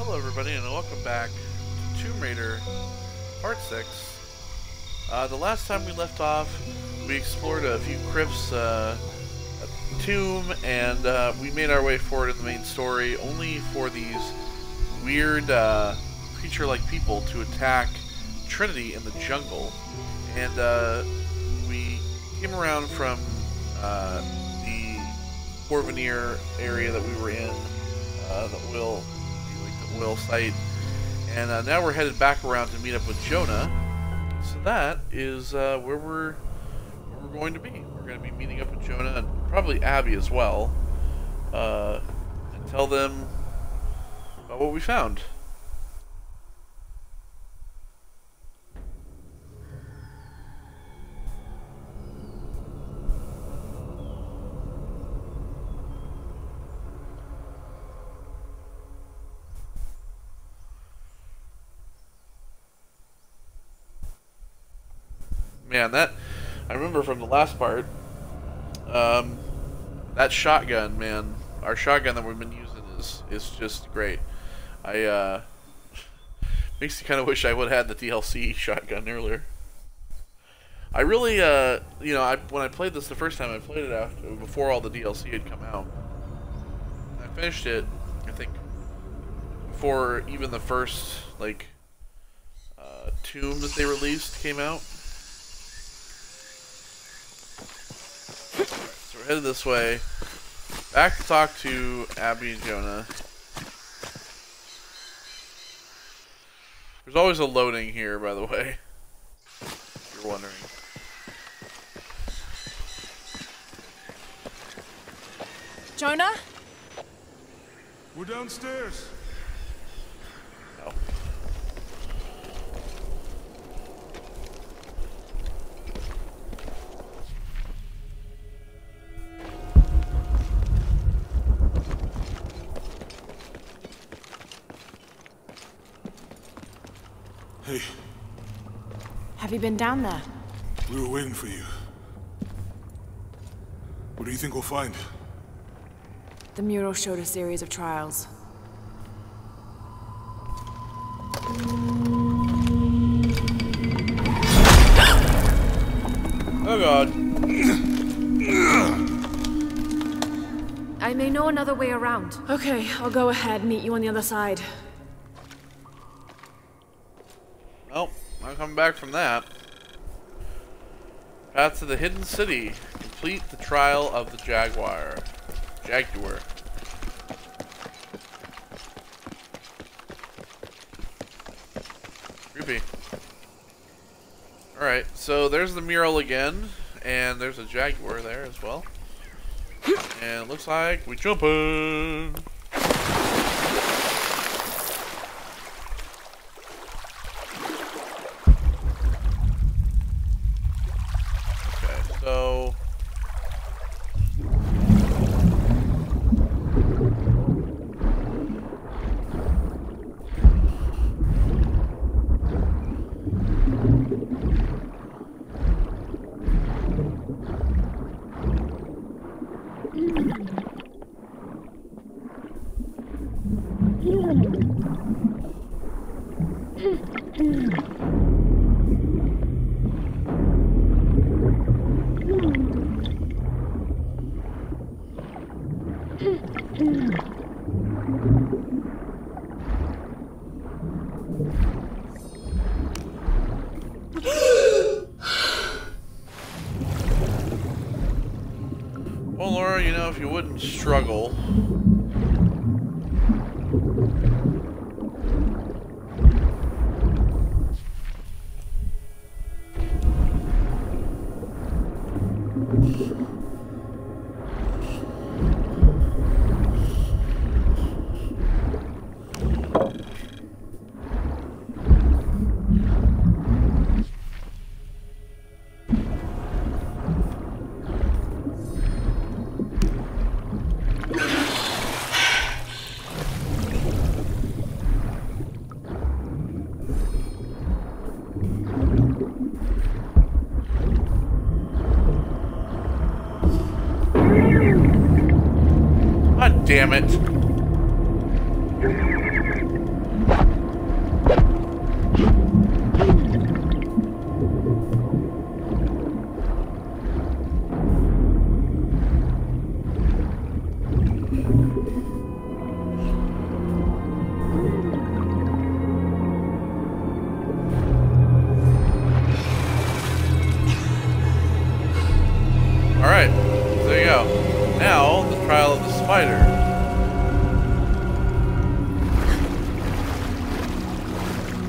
Hello everybody and welcome back to Tomb Raider Part 6. The last time we left off, we explored a few crypts, a tomb, and we made our way forward in the main story, only for these weird creature-like people to attack Trinity in the jungle. And we came around from the Porvenir area that we were in, the Will site, and now we're headed back around to meet up with Jonah. So that is where we're going to be. We're going to be meeting up with Jonah and probably Abby as well, and tell them about what we found. Man, that I remember from the last part. That shotgun, man, our shotgun that we've been using is just great. I makes me kind of wish I would have had the DLC shotgun earlier. I really, when I played this the first time, I played it before all the DLC had come out. I finished it, I think, before even the first tomb that they released came out. So we're headed this way, back to talk to Abby and Jonah. There's always a loading here, by the way, if you're wondering. Jonah? We're downstairs. No. Hey, Have you been down there? we were waiting for you. What do you think we'll find? The mural showed a series of trials. Oh god. I may know another way around. Okay, I'll go ahead, meet you on the other side. Well, I'm coming back from that. Path to the Hidden City. Complete the trial of the Jaguar. Creepy. Alright, so there's the mural again, and there's a Jaguar there as well. And it looks like we jumping. Okay, so well, Laura, you know, if you wouldn't struggle. God damn it. trial of the spider.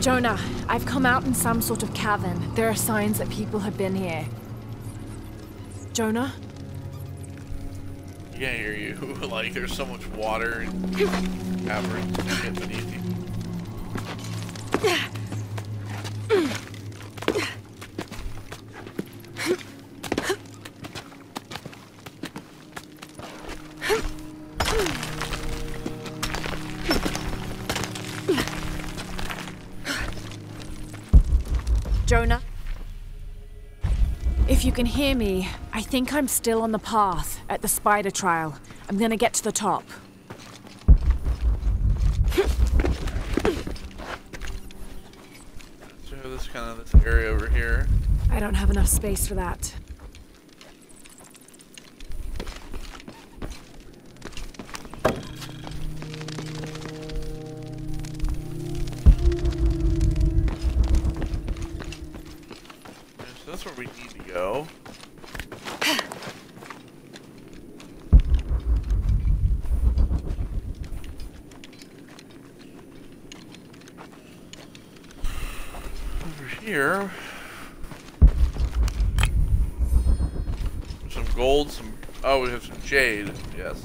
Jonah, I've come out in some sort of cavern. There are signs that people have been here. Jonah? I can't hear you. Like, there's so much water and caverns beneath you. Jonah? If you can hear me, I think I'm still on the path at the spider trial. I'm gonna get to the top. So this this area over here. I don't have enough space for that. So that's where we need to go. Here, some gold, oh, we have some jade, yes.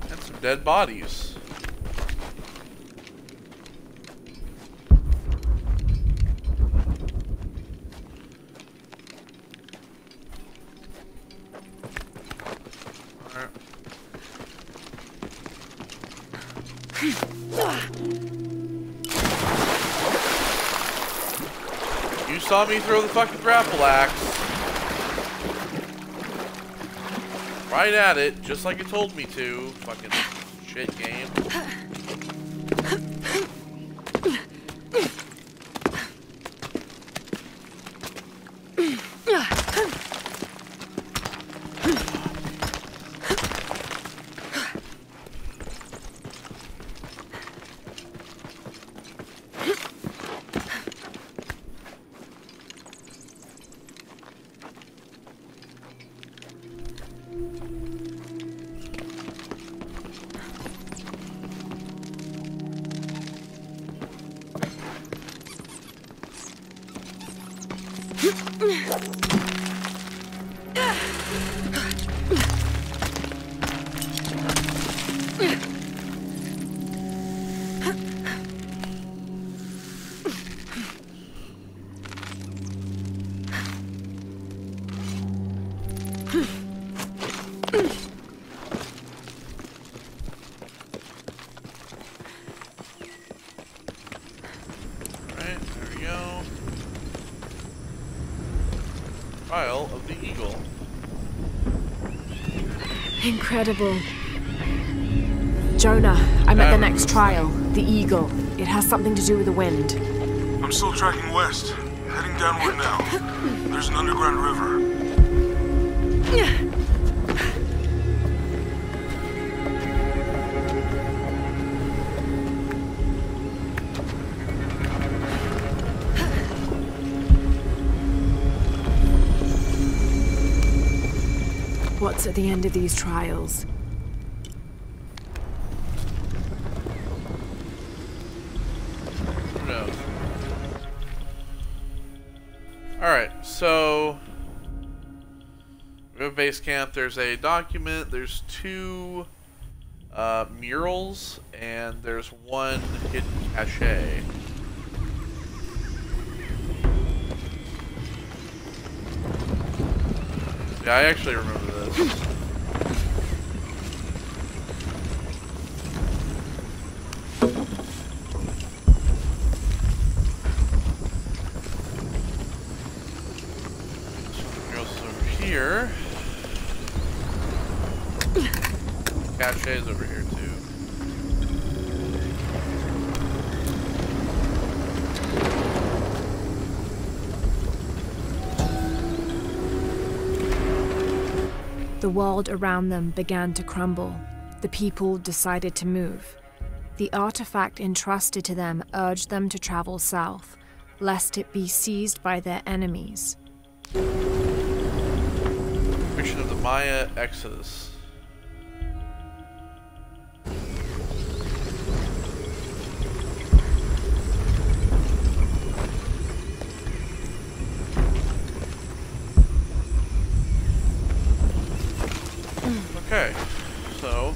And some dead bodies. Alright. You saw me throw the fucking grapple axe. Right at it, just like it told me to. Fucking shit game. Trial of the Eagle. Incredible. Jonah, I'm at the next trial, the Eagle. It has something to do with the wind. I'm still tracking west, heading downward now. There's an underground river. What's at the end of these trials? Who knows? Alright, so we have base camp. There's a document. There's two murals, and there's one hidden cache. Yeah, I actually remember this. Here. Cache is over here too. The world around them began to crumble. The people decided to move. The artifact entrusted to them urged them to travel south, lest it be seized by their enemies. Maya Exodus. Okay, so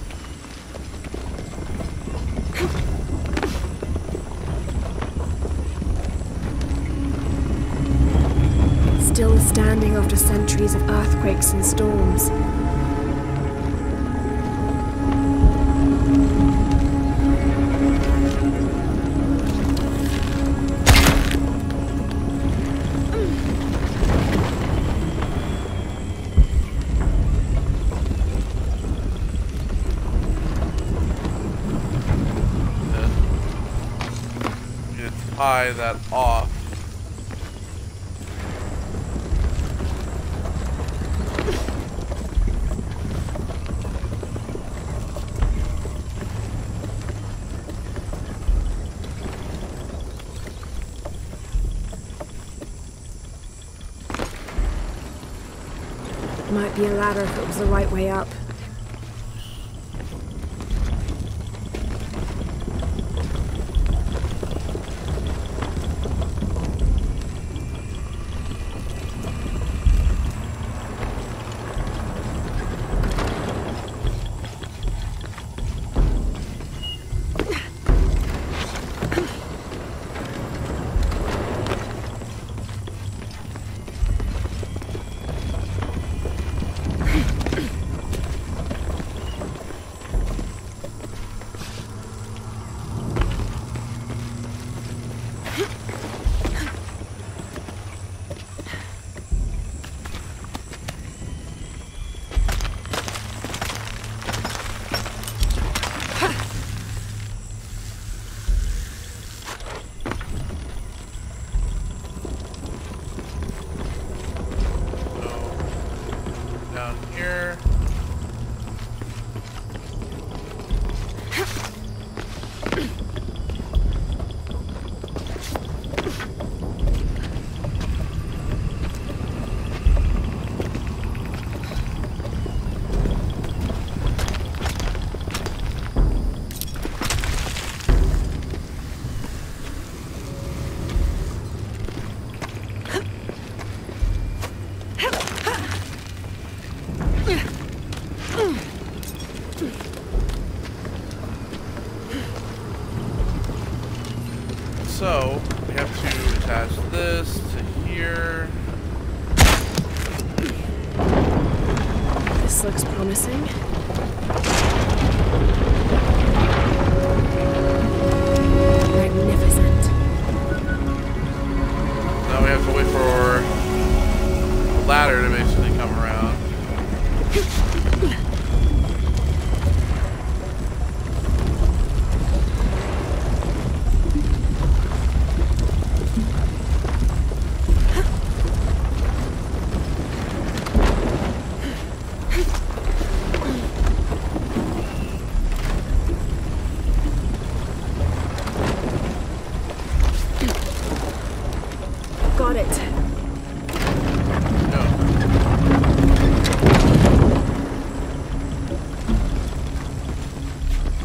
Still standing after centuries of earthquakes and storms. tie that off. Might be a ladder if it was the right way up. So, we have to attach this to here. This looks promising. Magnificent. Now we have to wait for a ladder to basically come around. Got it. No.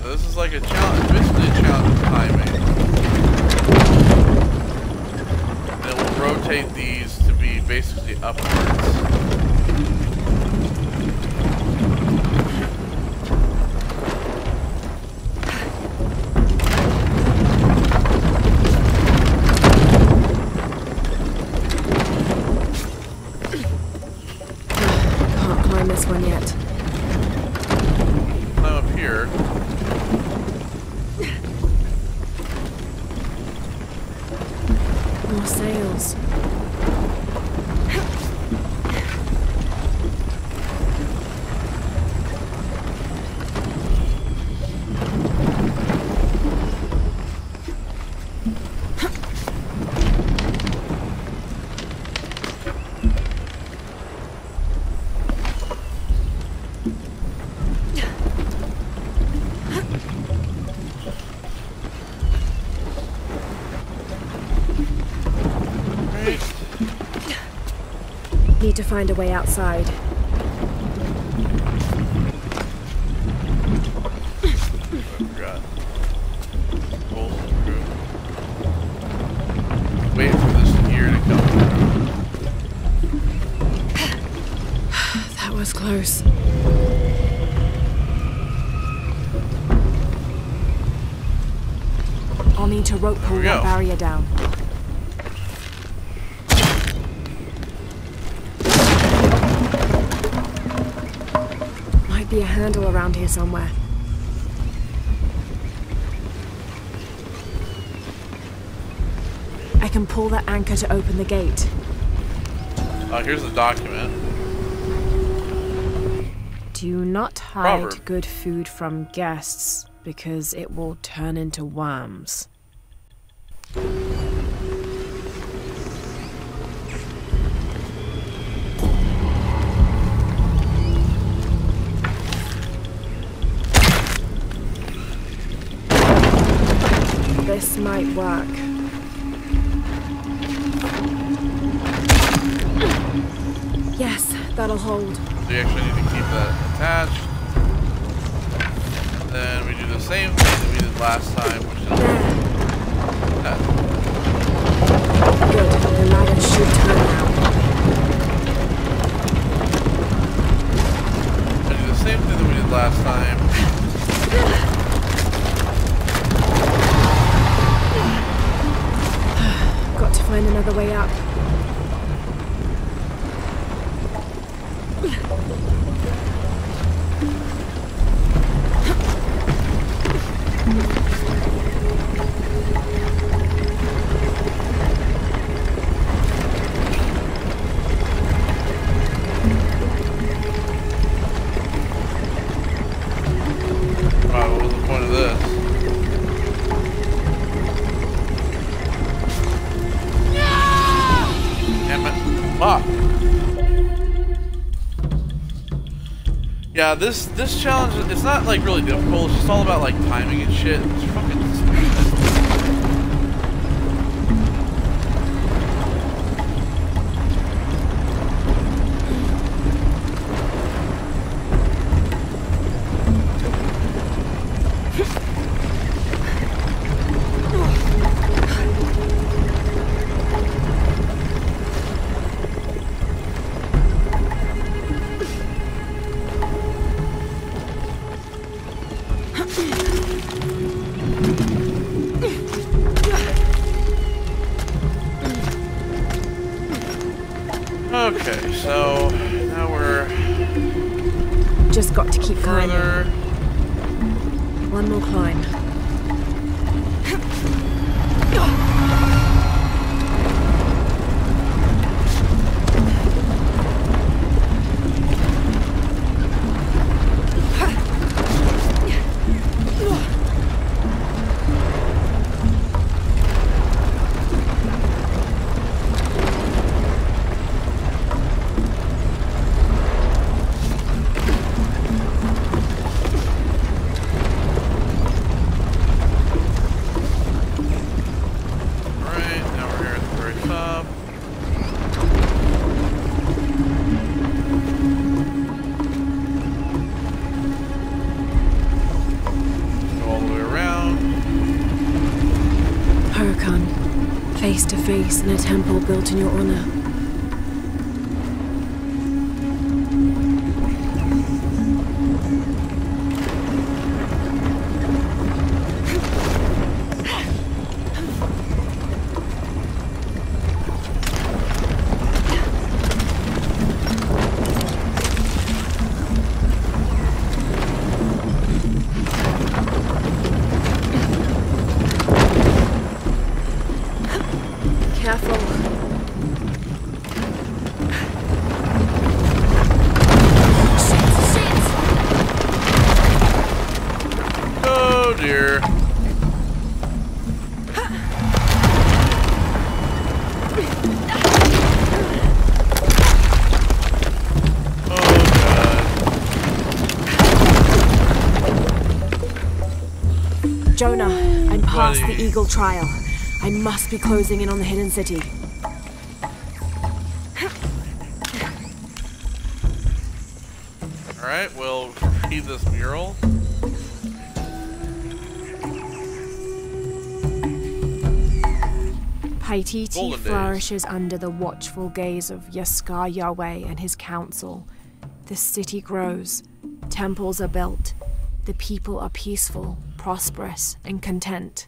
So this is like a challenge, basically a challenge of timing. And we'll rotate these to be basically upwards. This one yet. Climb up here. More sails. Need to find a way outside. was close. I'll need to rope pull that barrier down. Might be a handle around here somewhere. I can pull that anchor to open the gate. Here's the document. Do not hide Proverb. good food from guests, because it will turn into worms. This might work. Yes, that'll hold. So you actually need to keep that attached. And then we do the same thing that we did last time, which is that. Good, the ladder should turn now. And do the same thing that we did last time. Got to find another way up. Wow, what was the point of this? Damn it. Fuck. Yeah, this challenge, it's not like really difficult, it's just all about like timing and shit. It's fucking stupid. Okay, so now we're Just got to keep climbing. further. One more climb. Alright, now we're here at the very top. Go all the way around. Hurakan, face to face in a temple built in your honor. Careful. Oh dear. Oh god. Jonah, I'm past Buddy. the Eagle Trial. I must be closing in on the hidden city. Alright, we'll read this mural. Paititi Golden days. flourishes under the watchful gaze of Yaskar Yahweh and his council. The city grows. Temples are built. The people are peaceful, prosperous, and content.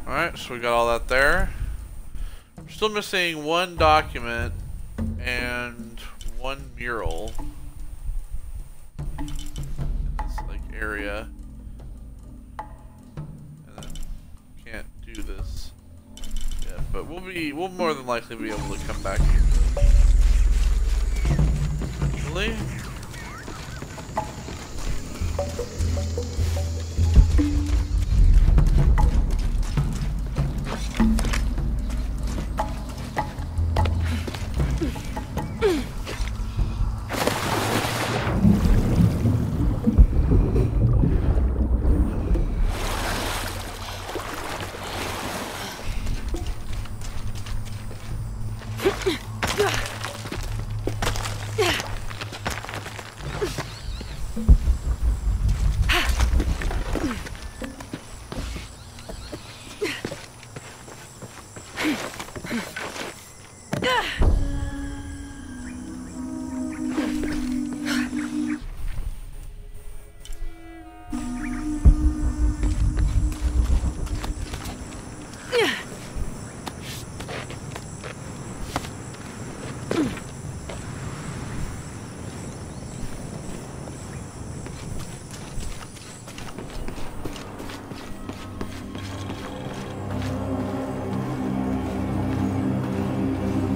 Alright, so we got all that there. We're still missing one document and one mural in this like area. And then can't do this yet, but we'll more than likely be able to come back here. Really?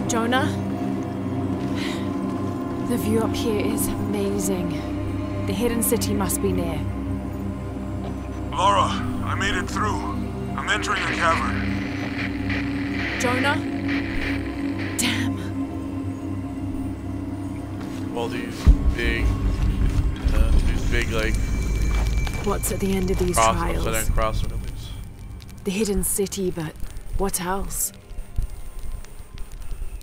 Jonah? The view up here is amazing. The hidden city must be near. Lara, I made it through. I'm entering a cavern. Jonah? Damn. All these big like What's at the end of these trials? crossroads. The hidden city, but what else?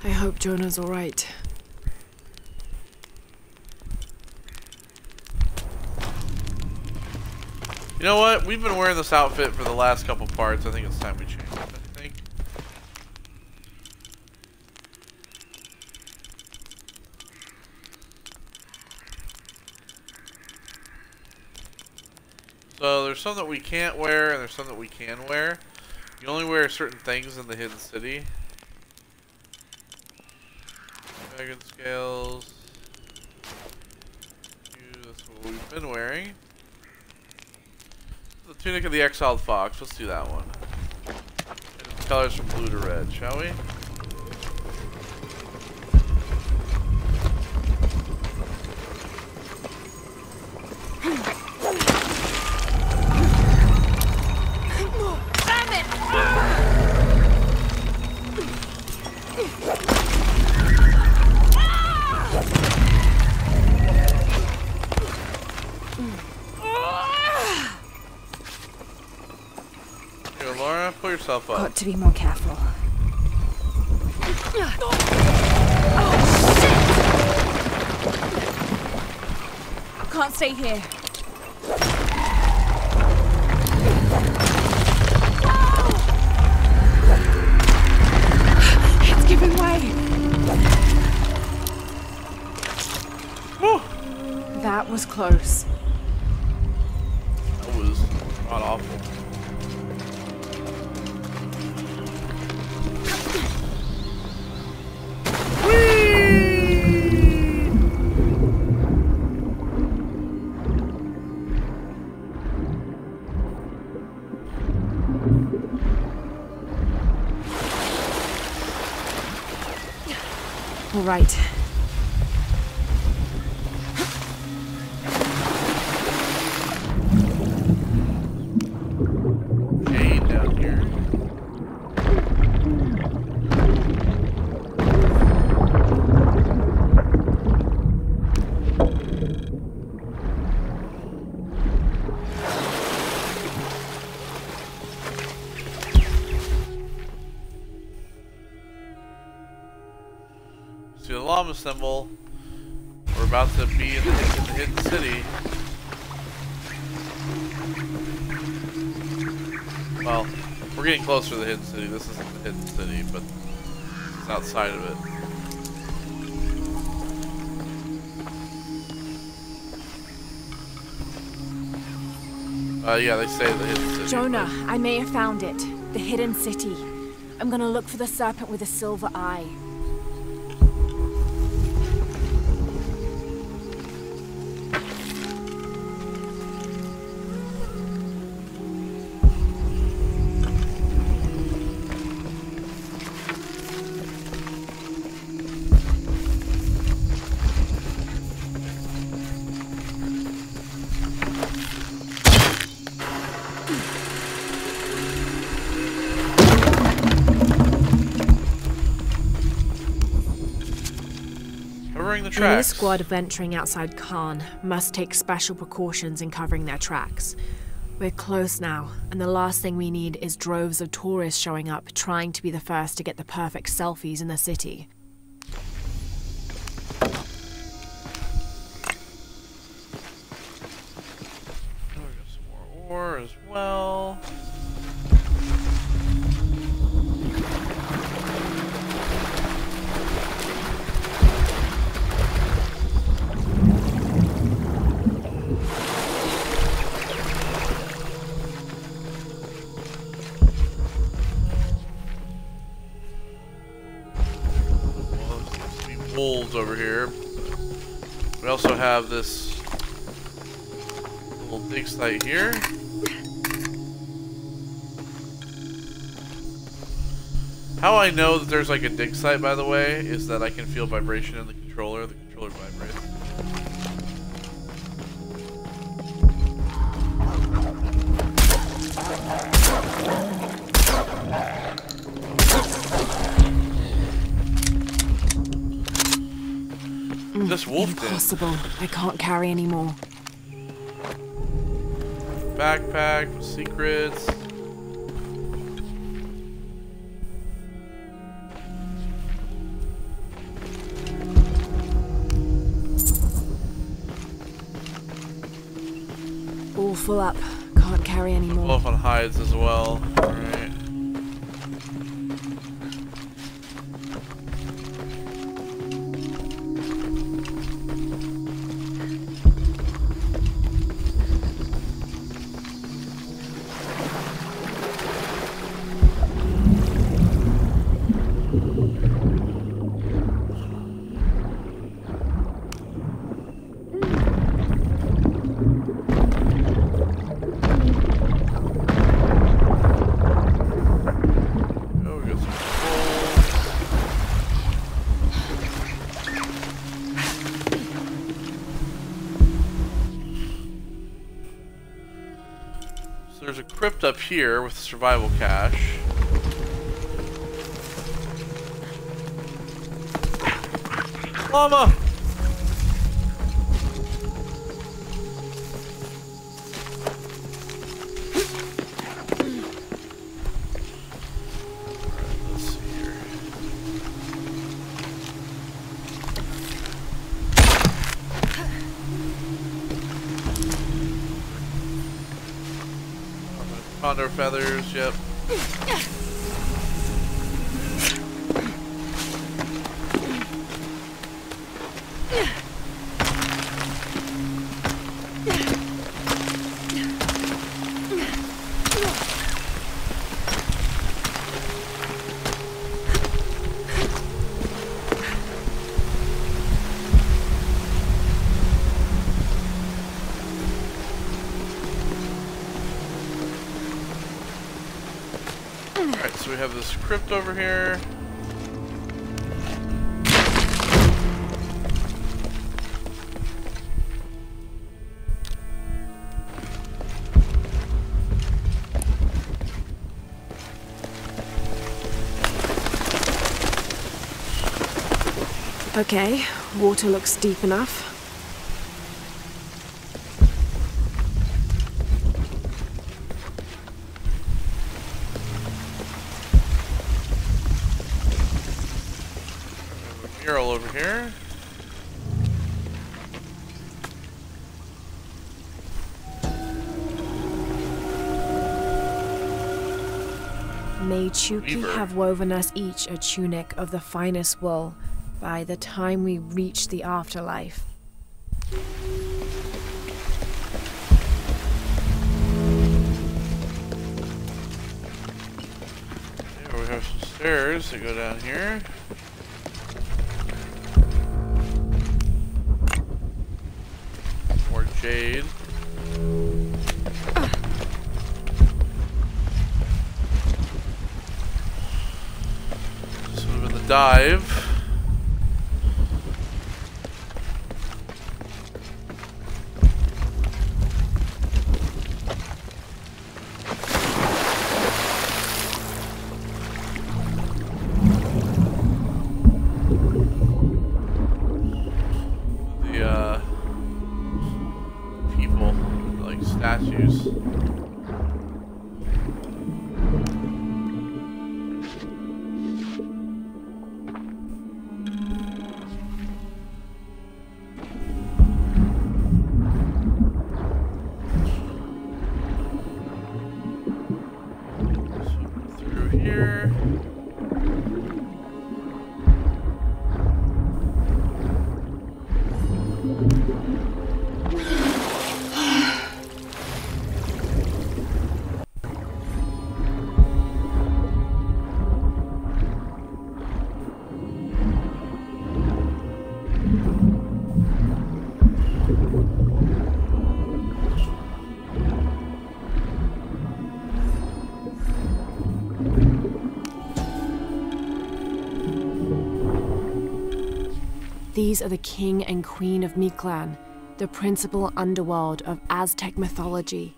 I hope Jonah's all right. You know what? We've been wearing this outfit for the last couple parts. I think it's time we change it. I think. So there's some that we can't wear and there's some that we can wear. You only wear certain things in the hidden city. Dragon scales. That's what we've been wearing. The tunic of the exiled fox. Let's do that one. And the colors from blue to red, shall we? Pull yourself up. Got to be more careful. Oh, shit! Can't stay here. It's giving way. Woo. That was close. That was not awful. All right. Jane down here. See the llama symbol. We're about to be in the hidden city. Well, we're getting closer to the hidden city. This isn't the hidden city, but it's outside of it. Yeah, they say the hidden city. Jonah, I may have found it. The hidden city. I'm gonna look for the serpent with a silver eye. Any squad venturing outside Khan must take special precautions in covering their tracks. We're close now, and the last thing we need is droves of tourists showing up trying to be the first to get the perfect selfies in the city. Oh, we got some more ore as well. Wolves over here. We also have this little dig site here. How I know that there's like a dig site, by the way, is that I can feel vibration in the controller. The controller vibrates. This wolf Impossible. I can't carry anymore. Backpack with secrets. All full up. Can't carry anymore. Wolf on hides as well. Alright. There's a crypt up here with survival cache. Llama! Let's see here. Condor feathers, yep. Alright, so we have this crypt over here. Okay, water looks deep enough. Mural over here. May Chuki have woven us each a tunic of the finest wool by the time we reach the afterlife. Here we have some stairs to go down here. More jade. This would have been the dive. People, like statues. So through here. These are the king and queen of Mictlan, the principal underworld of Aztec mythology.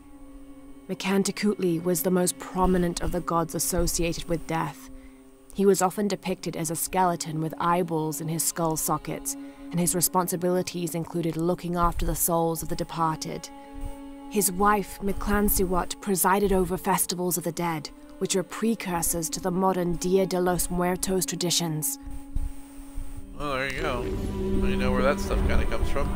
Mictlantecuhtli was the most prominent of the gods associated with death. He was often depicted as a skeleton with eyeballs in his skull sockets, and his responsibilities included looking after the souls of the departed. His wife, Mictlansihuat, presided over festivals of the dead, which are precursors to the modern Dia de los Muertos traditions. Oh, there you go. Well, you know where that stuff kind of comes from.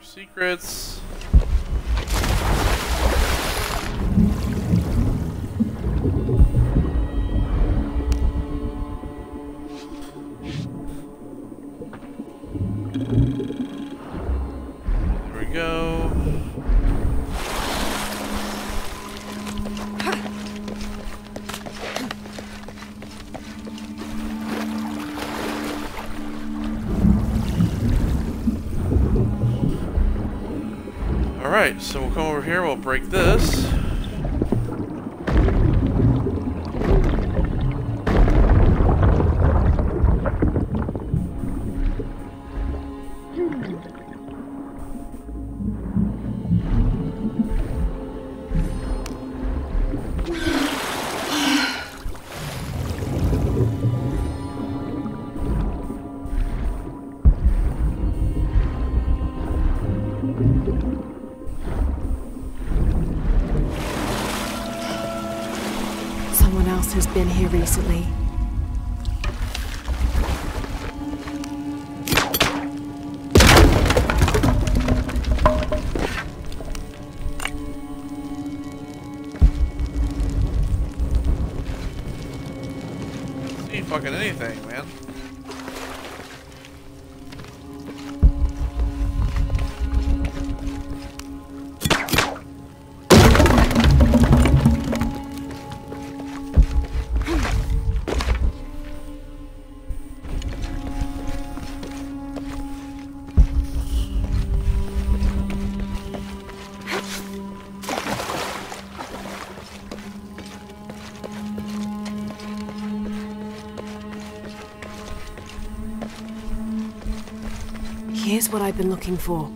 Secrets. There we go. Alright, so we'll come over here, we'll break this. Someone else has been here recently. See fucking anything, man. Here's what I've been looking for.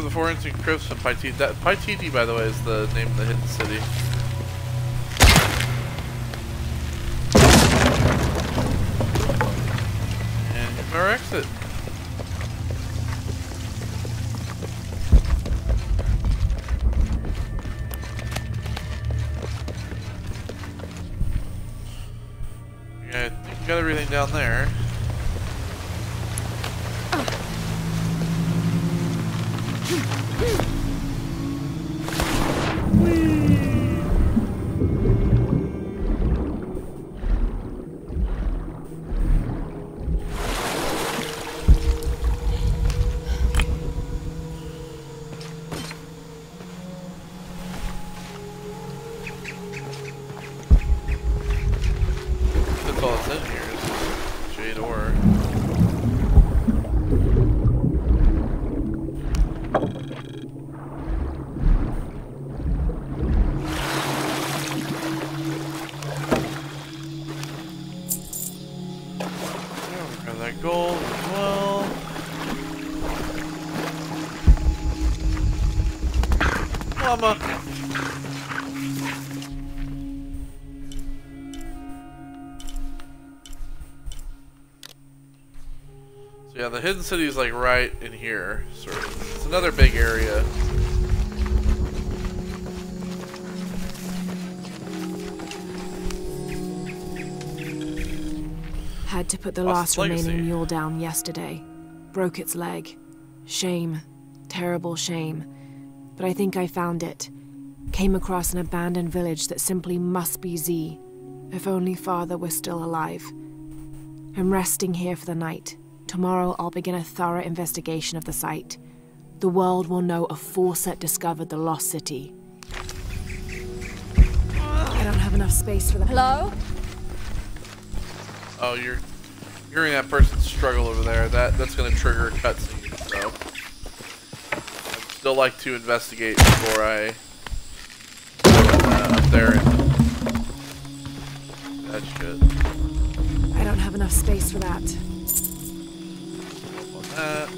the four ancient crypts in Paititi. Paititi, by the way, is the name of the hidden city. And here's our exit. Yeah, you got everything down there. That's all that's in here is jade ore. Grab that gold as well. Llama. So yeah, the hidden city is like right in here, sort of. It's another big area. Had to put the Lost last remaining legacy. mule down yesterday. Broke its leg. Shame. Terrible shame. But I think I found it. Came across an abandoned village that simply must be Z. If only Father were still alive. I'm resting here for the night. Tomorrow I'll begin a thorough investigation of the site. The world will know a Fawcett discovered the lost city. I don't have enough space for that. Hello? Oh, you're hearing that person struggle over there. That's gonna trigger a cutscene, so I'd still like to investigate before I up there and that shit. I don't have enough space for that. That.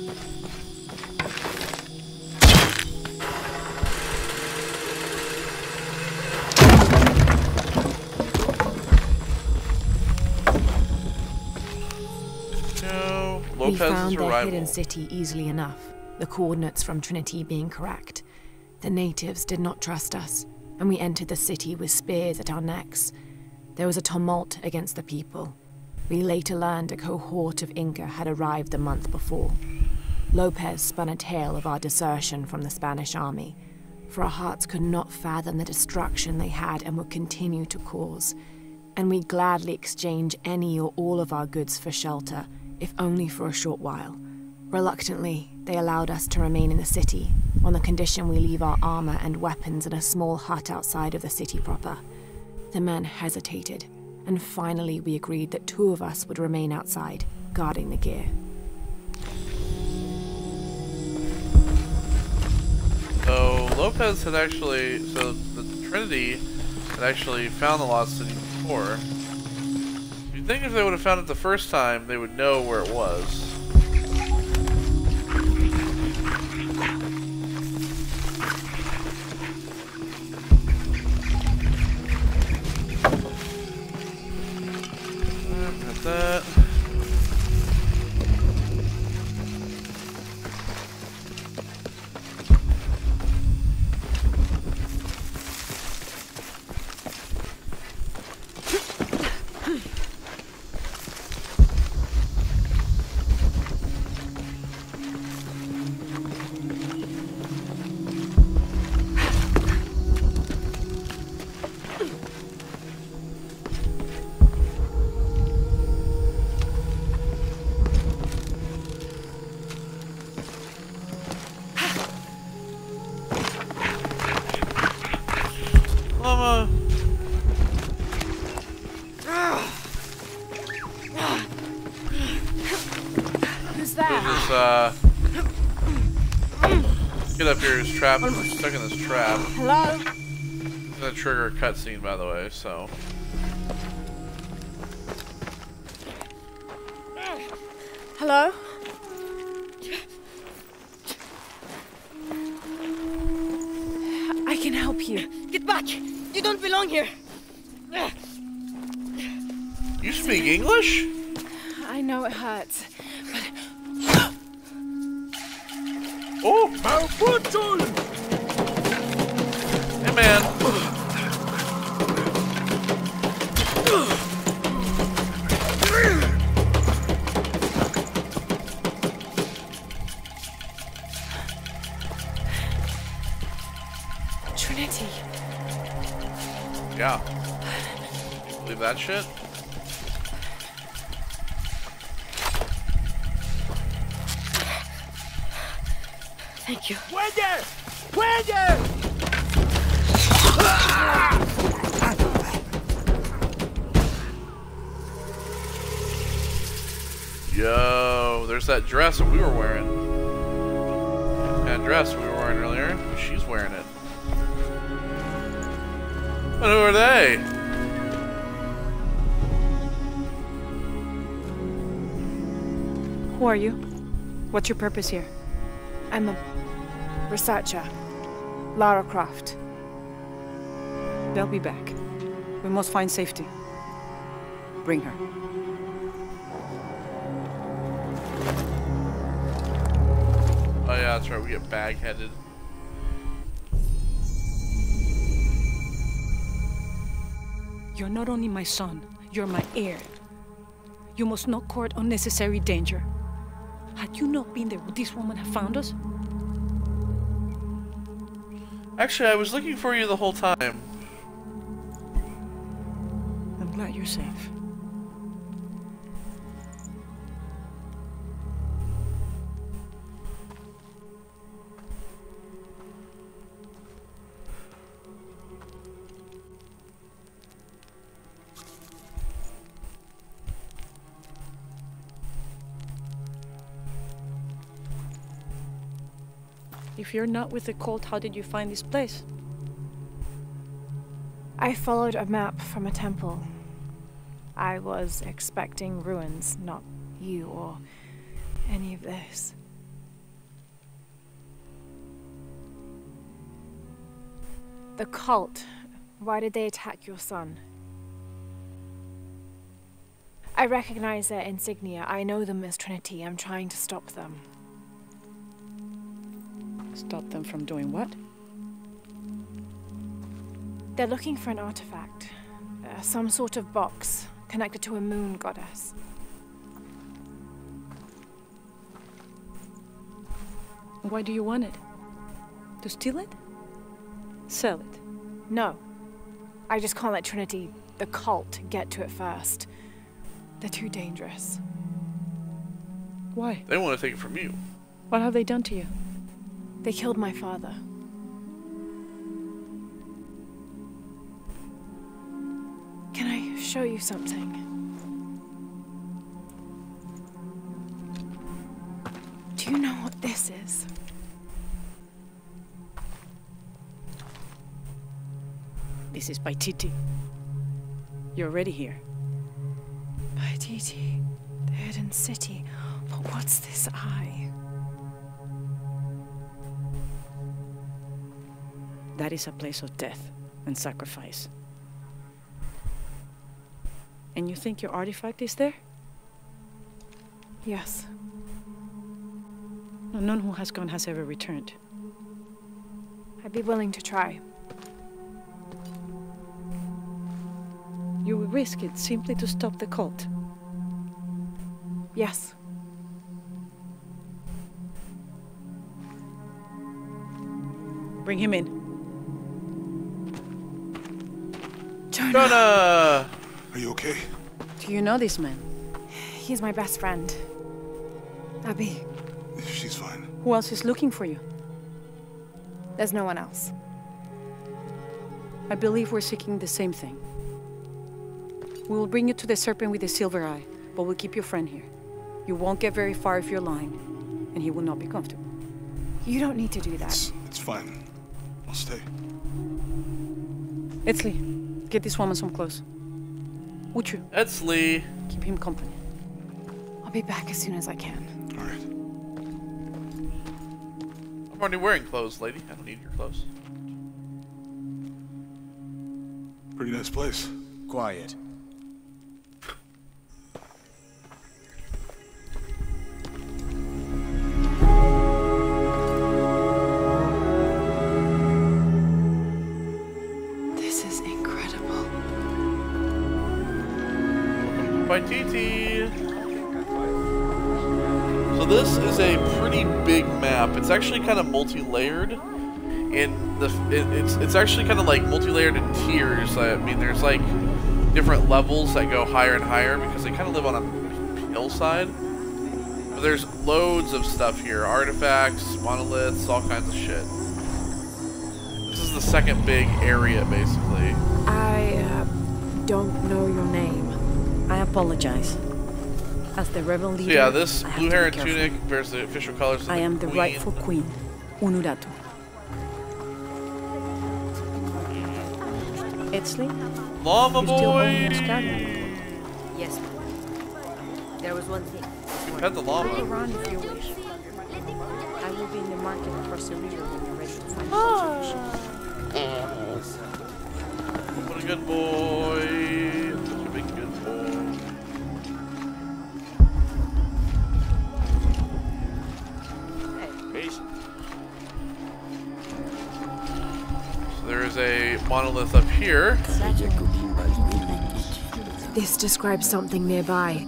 No. We Lopez's found their arrival. hidden city easily enough, the coordinates from Trinity being correct. The natives did not trust us, and we entered the city with spears at our necks. There was a tumult against the people. We later learned a cohort of Inca had arrived the month before. Lopez spun a tale of our desertion from the Spanish army, for our hearts could not fathom the destruction they had and would continue to cause. And we gladly exchange any or all of our goods for shelter, if only for a short while. Reluctantly, they allowed us to remain in the city, on the condition we leave our armor and weapons in a small hut outside of the city proper. The men hesitated, and finally we agreed that 2 of us would remain outside, guarding the gear. So Lopez had actually, so the Trinity had actually found the lost city before. You'd think if they would have found it the first time, they would know where it was. Got that. Llama. Who's that? Get up here, he's trapped. He's stuck in this trap. Hello? It's gonna trigger a cutscene, by the way, so. Hello? can help you. Get back! You don't belong here! You speak English? I know it hurts, but... Oh! Hey, man. Trinity. Yeah. Believe that shit? Thank you. ¡Fuelle! ¡Fuelle! Yo, there's that dress that we were wearing. That dress we were wearing earlier. She's wearing it. But who are they? Who are you? What's your purpose here? I'm a researcher. Lara Croft. They'll be back. We must find safety. Bring her. Oh yeah, that's right, we get bag-headed. You're not only my son, you're my heir. You must not court unnecessary danger. Had you not been there, would this woman have found us? Actually, I was looking for you the whole time. I'm glad you're safe. If you're not with the cult, how did you find this place? I followed a map from a temple. I was expecting ruins, not you or any of this. The cult. Why did they attack your son? I recognize their insignia. I know them as Trinity. I'm trying to stop them. Stop them from doing what? They're looking for an artifact. Some sort of box connected to a moon goddess. Why do you want it? To steal it? Sell it? No. I just can't let Trinity, the cult, get to it first. They're too dangerous. Why? They want to take it from you. What have they done to you? They killed my father. Can I show you something? Do you know what this is? This is Paititi. You're already here. Paititi, the hidden city. But what's this eye? That is a place of death and sacrifice. And you think your artifact is there? Yes. No, none who has gone has ever returned. I'd be willing to try. You would risk it simply to stop the cult? Yes. Bring him in. Jonah! Are you okay? Do you know this man? He's my best friend. Abby. She's fine. Who else is looking for you? There's no one else. I believe we're seeking the same thing. We will bring you to the serpent with the silver eye, but we'll keep your friend here. You won't get very far if you're lying, and he will not be comfortable. You don't need to do that. It's fine. I'll stay. Etzli, get this woman some clothes. Uchu, Etzli. keep him company. I'll be back as soon as I can. All right. I'm already wearing clothes, lady. I don't need your clothes. Pretty nice place. Quiet. This is incredible. Paititi. So this is a pretty big map. It's actually kind of multi-layered. It's actually kind of like multi-layered in tiers. I mean, there's like different levels that go higher and higher because they kind of live on a hillside. But there's loads of stuff here: artifacts, monoliths, all kinds of shit. This is the second big area, basically. I don't know your name. I apologize. As the rebel leader, So yeah, this I have blue to be hair and careful. tunic bears the official colors of I am the queen. rightful queen, Unuratu. Etzli, Llama you still own your boy! scabbard? Yes, ma'am. There was one thing. Pet the Go llama. around if you wish. I will be in the market across the river when you're ready to find What a good boy. Such a big good boy. So there is a monolith up here. This describes something nearby.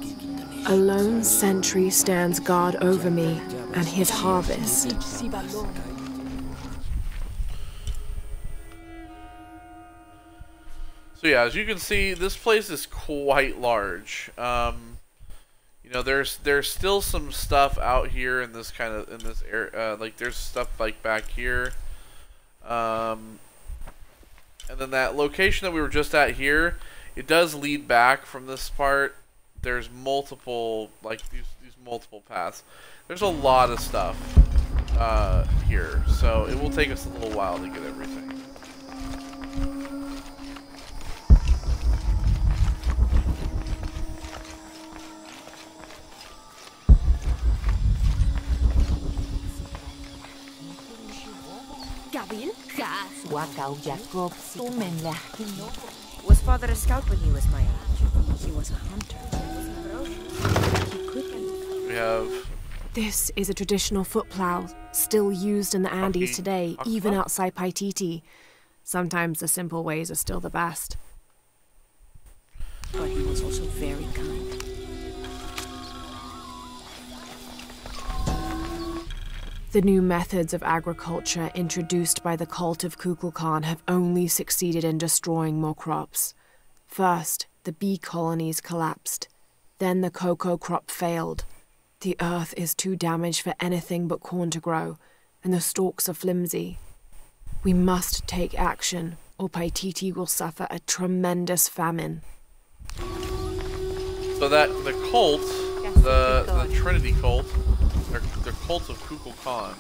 A lone sentry stands guard over me and his harvest. So yeah, as you can see, this place is quite large. You know, there's still some stuff out here in this area. Like there's stuff like back here. And then that location that we were just at here, it does lead back from this part. There's multiple, like these multiple paths. There's a lot of stuff here, so it will take us a little while to get everything. Gabil? Wakau Jacob Tumenla. Was father a scout when he was my age? He was a hunter. He could be. We have This is a traditional foot plow, still used in the Andes today, even outside Paititi. Sometimes the simple ways are still the best. But he was also very kind. The new methods of agriculture introduced by the cult of Kukulkan have only succeeded in destroying more crops. First, the bee colonies collapsed. Then the cocoa crop failed. The earth is too damaged for anything but corn to grow, and the stalks are flimsy. We must take action, or Paititi will suffer a tremendous famine. so that the cult, the Trinity cult, the cult of Kukulkan.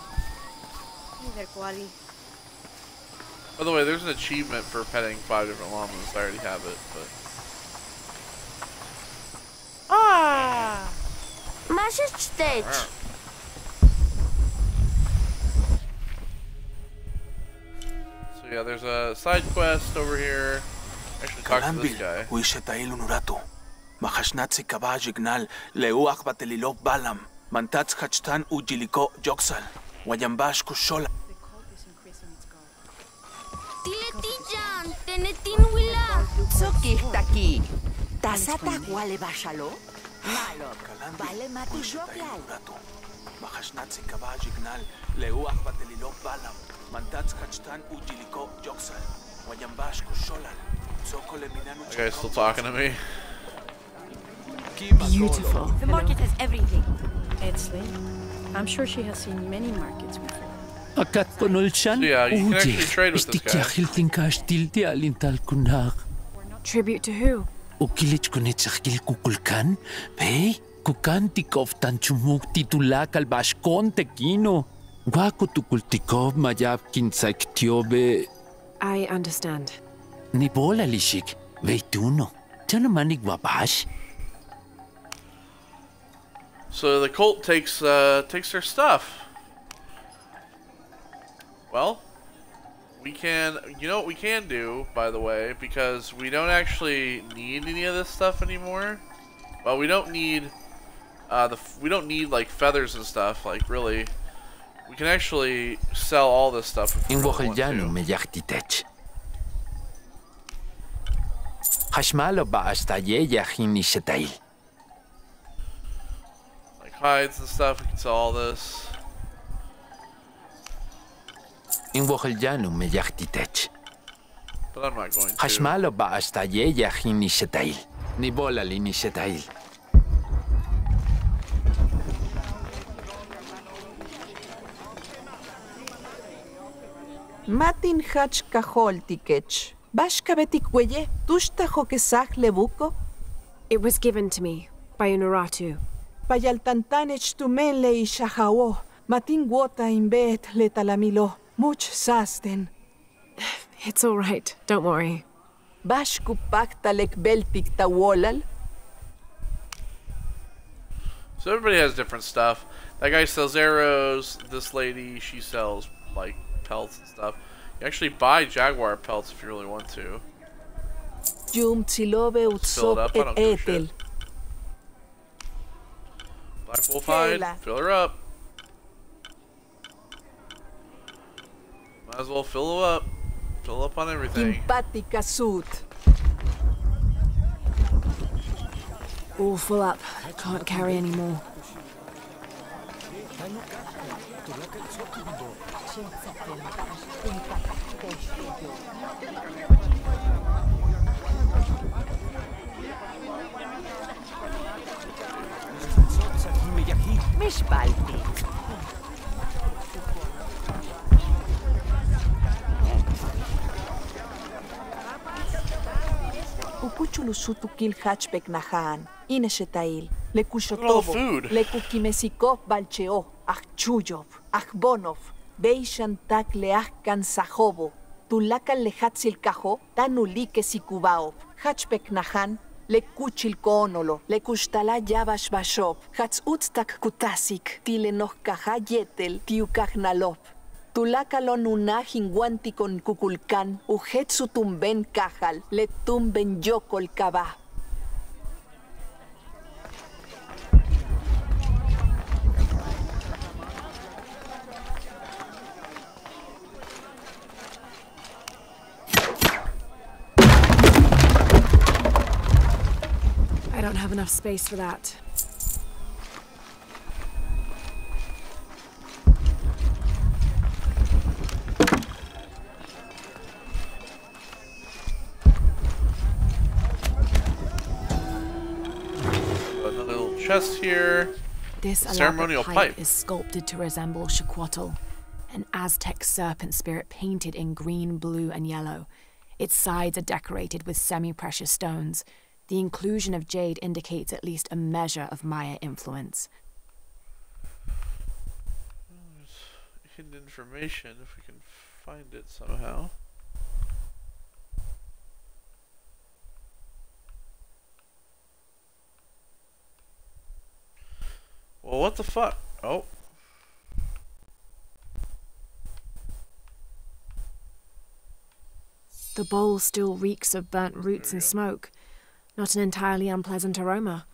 By the way, there's an achievement for petting 5 different llamas. I already have it, but so yeah, there's a side quest over here. Actually, talk to this guy. Uishetail Unuratu. Mahashnatsi Kabajignal, Leuach Batelilov Balam, Mantats Hachtan Ujiliko Joksal, Wayambash Kushola. Tiletijan, tenetin wila. Sokistaki. Tasata wale bashalo. Malok. Vale mati joklal. Mahashnatsi Kabajignal, Leuach Batelilov Balam, Mantats Hachtan Ujiliko Joksal, Wayambash Kushola. That guy's still talking to me. Beautiful. The market has everything. Etzli, I'm sure she has seen many markets before. Akat konolshan So yeah, you can actually trade with this guy. Tribute to who? Ukilich kunitsakil kukulkan? Hey, kukan tikov tanchumuk titulak al bashkon tekino. Wako tukultikov mayab kinsaktiobe. I understand. Nibola lishik, veituno. Chanamanig wabash. So the cult takes their stuff. Well, we can, you know what we can do, by the way, because we don't actually need any of this stuff anymore. Well, we don't need we don't need like feathers and stuff, like really. We can actually sell all this stuff if we really want to. Like hides and stuff, we can sell all this. But I'm not going to. Matin hach kahol tikech. Bashkabetikwe, tushtajo kesach lebuko? It was given to me by Unuratu. Payaltantanech tumenle ishahao. Matin wota imbet le talamilo. Much sasten. It's all right. Don't worry. Bashkupaktalek beltik tawolal. So everybody has different stuff. That guy sells arrows. This lady, she sells like pelts and stuff. You actually buy jaguar pelts if you really want to. Fill it up. I don't give a shit. Black wolf hide. Fill her up. Might as well fill her up. Fill up on everything. All full up. Can't carry anymore. Mishbalti. Ukuchulusutukil hatchbek nahan. Ineshetail. Lekushotobo. Lekukimesikov balcheo. Achchuyov. Achbonov. Beishantak leach kansajobo. Tulakal lehatzil kajo. Tanulike sikubaov. Hatchbek nahan. Lekuchil koonolo. Lekustala yabash bashop. Hatz utstak kutasik. Tilenoch kaja yetel. Tiukaj nalop. Tulakalon unajin guantikon kukulkan. Ujetsu tumben kajal. Letumben yokol kaba. I don't have enough space for that. Another little chest here. This ceremonial pipe is sculpted to resemble Xicuatl, an Aztec serpent spirit painted in green, blue, and yellow. Its sides are decorated with semi-precious stones. The inclusion of jade indicates at least a measure of Maya influence. There's hidden information, if we can find it somehow. Well, what the fuck? Oh. The bowl still reeks of burnt roots and smoke. Not an entirely unpleasant aroma.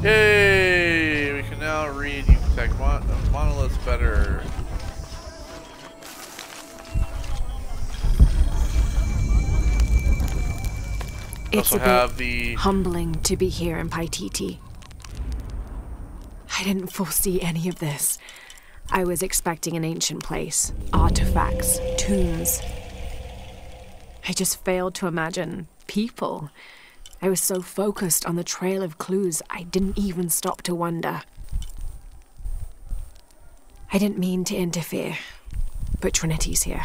Yay! We can now read You Protect Monoliths better. It's a bit humbling to be here in Paititi. I didn't foresee any of this. I was expecting an ancient place, artifacts, tombs. I just failed to imagine people. I was so focused on the trail of clues, I didn't even stop to wonder. I didn't mean to interfere, but Trinitti's here.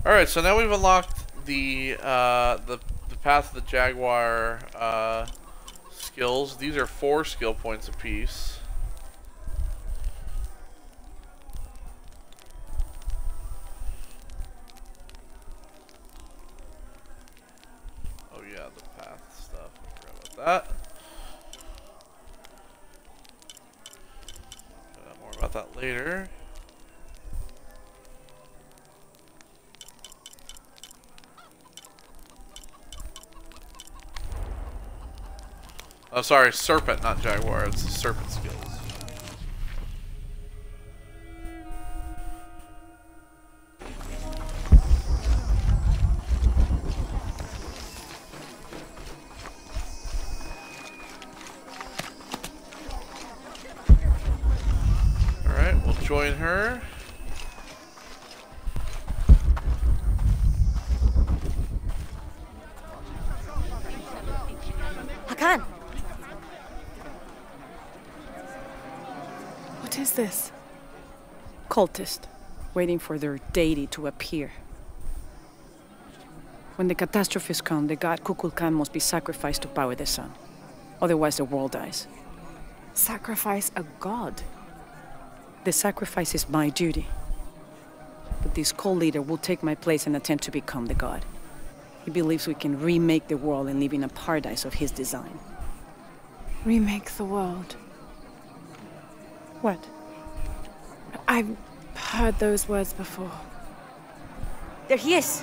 Alright, so now we've unlocked the path of the Jaguar skills. These are 4 skill points apiece. Oh yeah, the that. More about that later. Oh, sorry, serpent, not jaguar. It's the serpent skills. Alright, we'll join her. Hakan! What is this? Cultist, waiting for their deity to appear. When the catastrophes come, the god Kukulkan must be sacrificed to power the sun. Otherwise, the world dies. Sacrifice a god? The sacrifice is my duty. But this cult leader will take my place and attempt to become the god. He believes we can remake the world and live in a paradise of his design. Remake the world? What? I've heard those words before. There he is!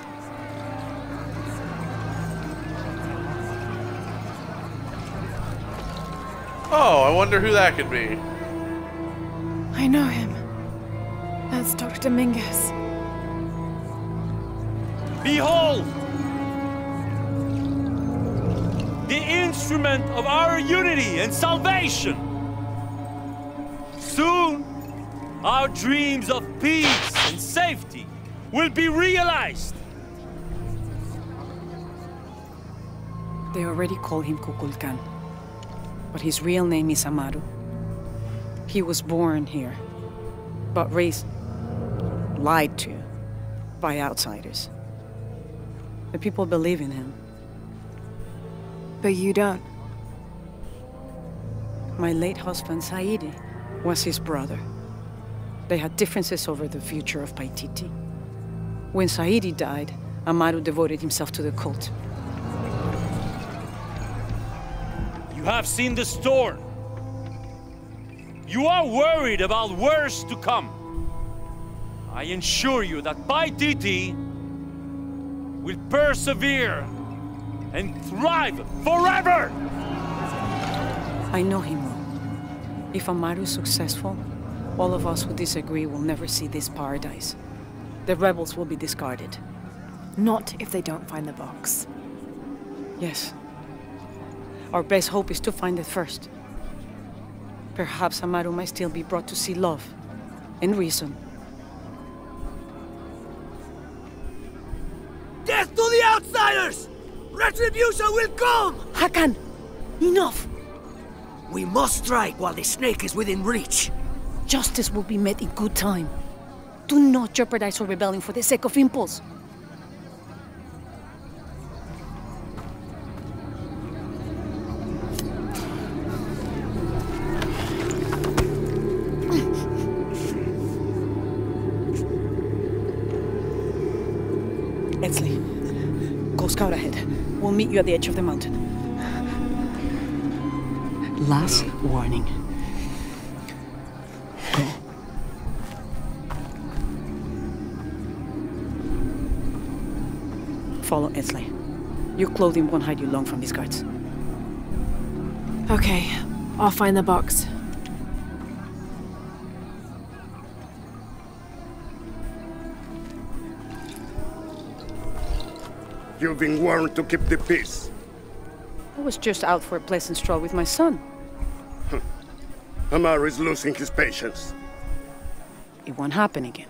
Oh, I wonder who that could be. I know him. That's Dr. Dominguez. Behold! The instrument of our unity and salvation! Soon, our dreams of peace and safety will be realized! They already call him Kukulkan, but his real name is Amaru. He was born here, but raised, lied to, by outsiders. The people believe in him. But you don't. My late husband, Saidi, was his brother. They had differences over the future of Paititi. When Saidi died, Amaru devoted himself to the cult. You have seen the storm. You are worried about worse to come. I assure you that Paititi will persevere and thrive forever! I know him well. If Amaru is successful, all of us who disagree will never see this paradise. The rebels will be discarded. Not if they don't find the box. Yes. Our best hope is to find it first. Perhaps Amaru might still be brought to see love and reason. Death to the outsiders! Retribution will come! Hakan! Enough! We must strike while the snake is within reach. Justice will be met in good time. Do not jeopardize our rebellion for the sake of impulse. Etzli, go scout ahead. We'll meet you at the edge of the mountain. Last warning. Go. Follow Etzli. Your clothing won't hide you long from these guards. Okay, I'll find the box. You've been warned to keep the peace. I was just out for a pleasant stroll with my son. Amaru is losing his patience. It won't happen again.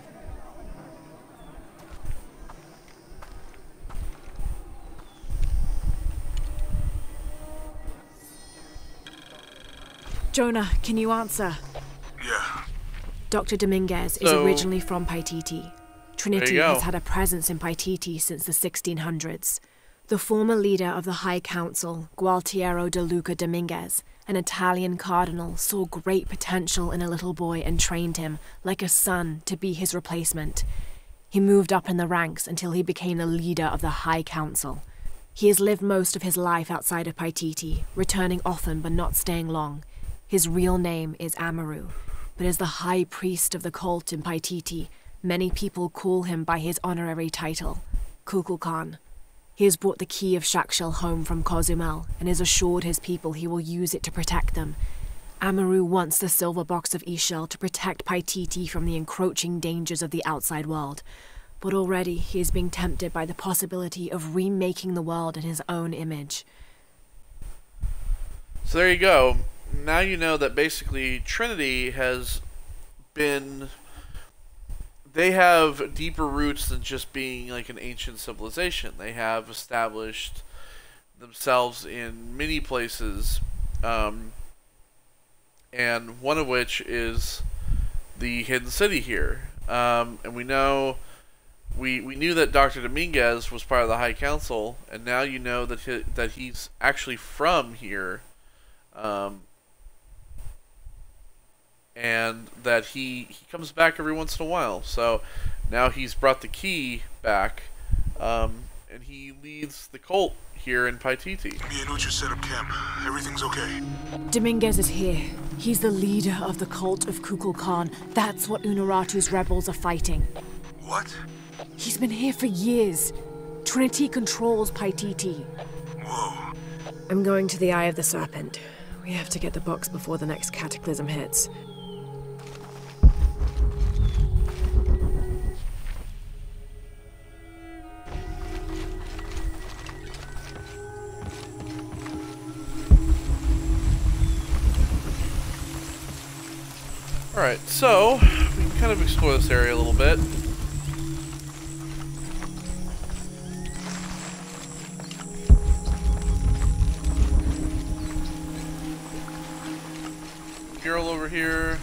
Jonah, can you answer? Yeah. Dr. Dominguez is originally from Paititi. Trinity go. has had a presence in Paititi since the 1600s. The former leader of the High Council, Gualtiero de Luca Dominguez, an Italian cardinal, saw great potential in a little boy and trained him, like a son, to be his replacement. He moved up in the ranks until he became the leader of the High Council. He has lived most of his life outside of Paititi, returning often but not staying long. His real name is Amaru, but as the high priest of the cult in Paititi, many people call him by his honorary title, Kukulkan. He has brought the key of Shakshel home from Cozumel and has assured his people he will use it to protect them. Amaru wants the silver box of Ixchel to protect Paititi from the encroaching dangers of the outside world, but already he is being tempted by the possibility of remaking the world in his own image. So there you go. Now you know that basically Trinity has been... They have deeper roots than just being like an ancient civilization. They have established themselves in many places, and one of which is the Hidden City here. And we know, we knew that Dr. Dominguez was part of the High Council, and now you know that he's actually from here, and that he comes back every once in a while. So now he's brought the key back, and he leads the cult here in Paititi. Me and Ucha set up camp. Everything's okay. Dominguez is here. He's the leader of the cult of Kukulkan. That's what Unuratu's rebels are fighting. What? He's been here for years. Trinity controls Paititi. Whoa. I'm going to the Eye of the Serpent. We have to get the box before the next cataclysm hits. Alright, so we can kind of explore this area a little bit. Mural over here.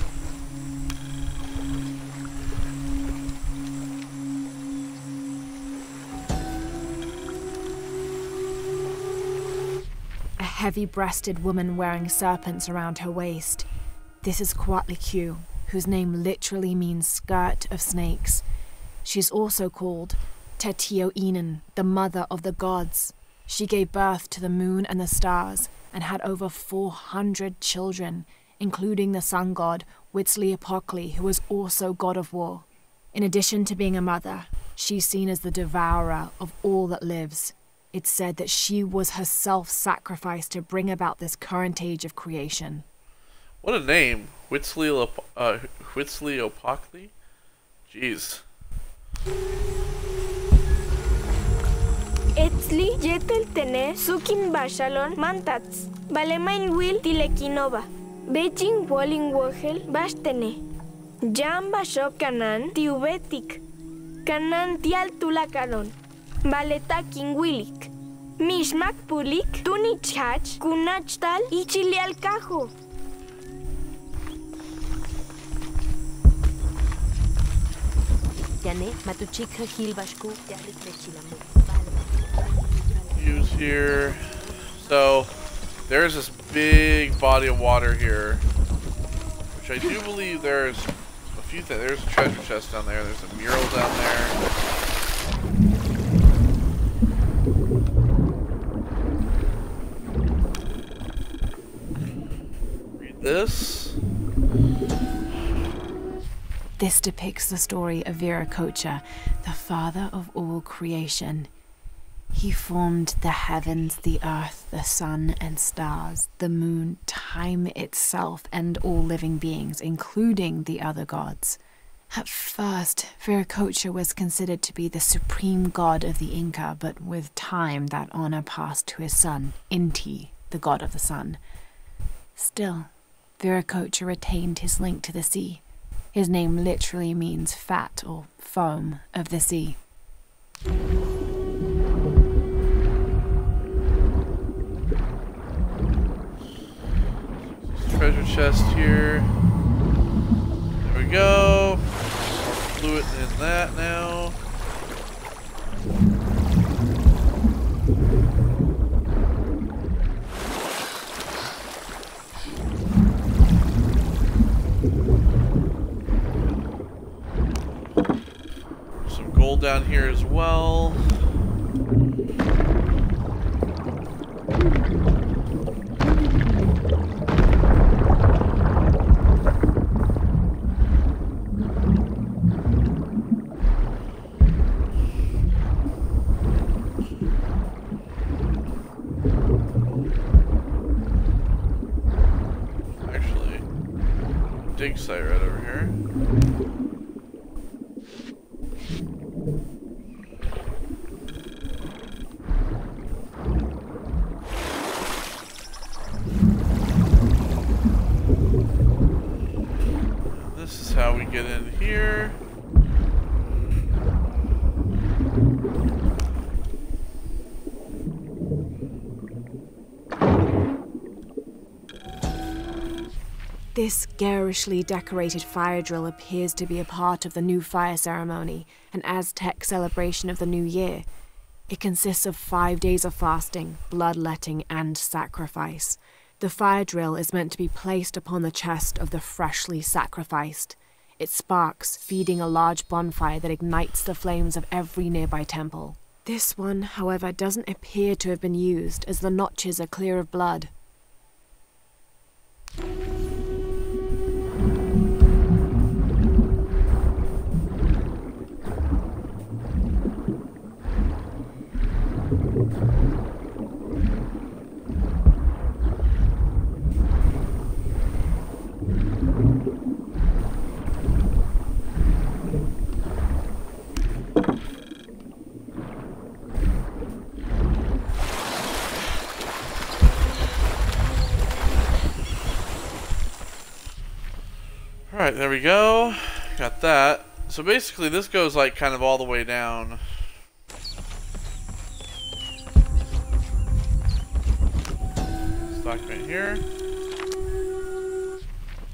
A heavy-breasted woman wearing serpents around her waist. This is Coatlicue, whose name literally means skirt of snakes. She's also called Tetioinen, the mother of the gods. She gave birth to the moon and the stars, and had over 400 children, including the sun god Huitzilopochtli, who was also god of war. In addition to being a mother, she's seen as the devourer of all that lives. It's said that she was herself sacrificed to bring about this current age of creation. What a name. Huitzilopochtli? Jeez. Etzli yetel tene sukin bashalon mantats. Balemain will tilekinova. Beijing walling wogel bastene. Jam bashop kanan tiubetik. Kanan tial tulakanon. Baleta kingwilik. Mishmak pulik tunichach kunachtal ichilial kajo. Use here. So there's this big body of water here, which I do believe there's a few things. There's a treasure chest down there. There's a mural down there. Read this. This depicts the story of Viracocha, the father of all creation. He formed the heavens, the earth, the sun and stars, the moon, time itself, and all living beings, including the other gods. At first, Viracocha was considered to be the supreme god of the Inca, but with time that honor passed to his son, Inti, the god of the sun. Still, Viracocha retained his link to the sea. His name literally means fat or foam of the sea. Treasure chest here. There we go. More fluid in that now. Some gold down here as well. dig site right over here. This is how we get in here. This garishly decorated fire drill appears to be a part of the new fire ceremony, an Aztec celebration of the new year. It consists of 5 days of fasting, bloodletting, and sacrifice. The fire drill is meant to be placed upon the chest of the freshly sacrificed. It sparks, feeding a large bonfire that ignites the flames of every nearby temple. This one, however, doesn't appear to have been used, as the notches are clear of blood. Alright, there we go. Got that. So basically this goes like kind of all the way down. This document here.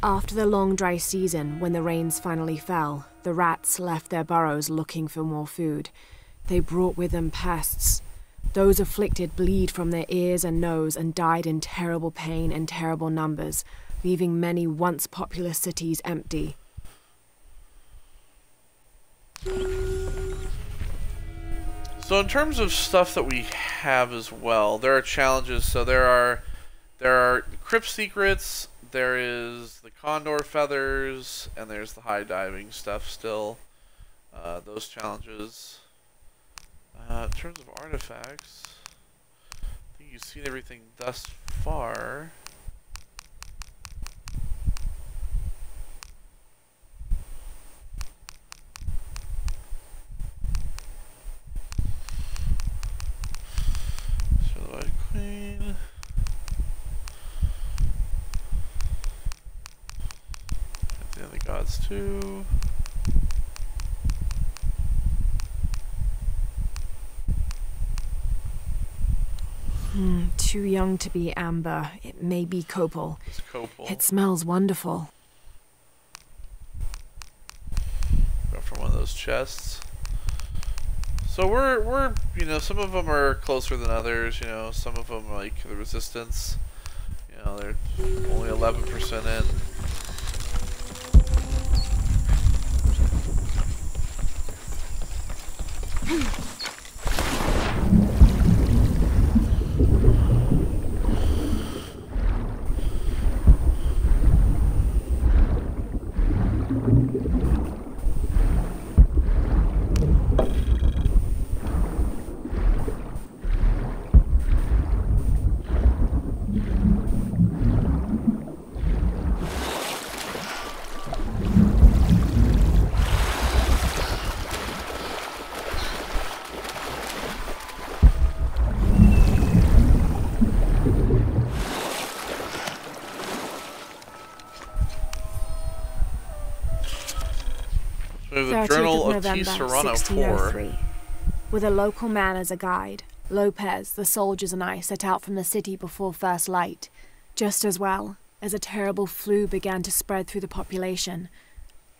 After the long dry season, when the rains finally fell, the rats left their burrows looking for more food. They brought with them pests. Those afflicted bleed from their ears and nose and died in terrible pain and terrible numbers, leaving many once populous cities empty. So in terms of stuff that we have as well, there are challenges. So there are crypt secrets, there is the condor feathers, and there's the high diving stuff still. Those challenges. In terms of artifacts, I think you've seen everything thus far. Queen. The other gods too. Too young to be amber. It may be copal. It's copal. It smells wonderful. Got from one of those chests. So we're you know, some of them are closer than others, you know, some of them like the resistance, you know, they're only 11% in. The Journal of T. Serrano 4. With a local man as a guide, Lopez, the soldiers, and I set out from the city before first light. Just as well, as a terrible flu began to spread through the population.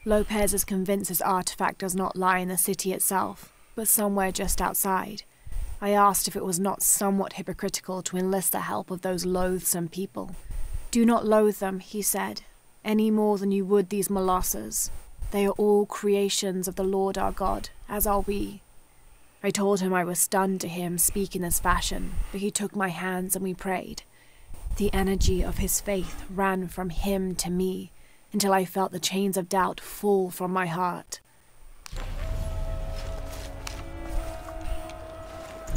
Lopez is convinced his artifact does not lie in the city itself, but somewhere just outside. I asked if it was not somewhat hypocritical to enlist the help of those loathsome people. Do not loathe them, he said, any more than you would these molosses. They are all creations of the Lord our God, as are we. I told him I was stunned to hear him speak in this fashion, but he took my hands and we prayed. The energy of his faith ran from him to me, until I felt the chains of doubt fall from my heart.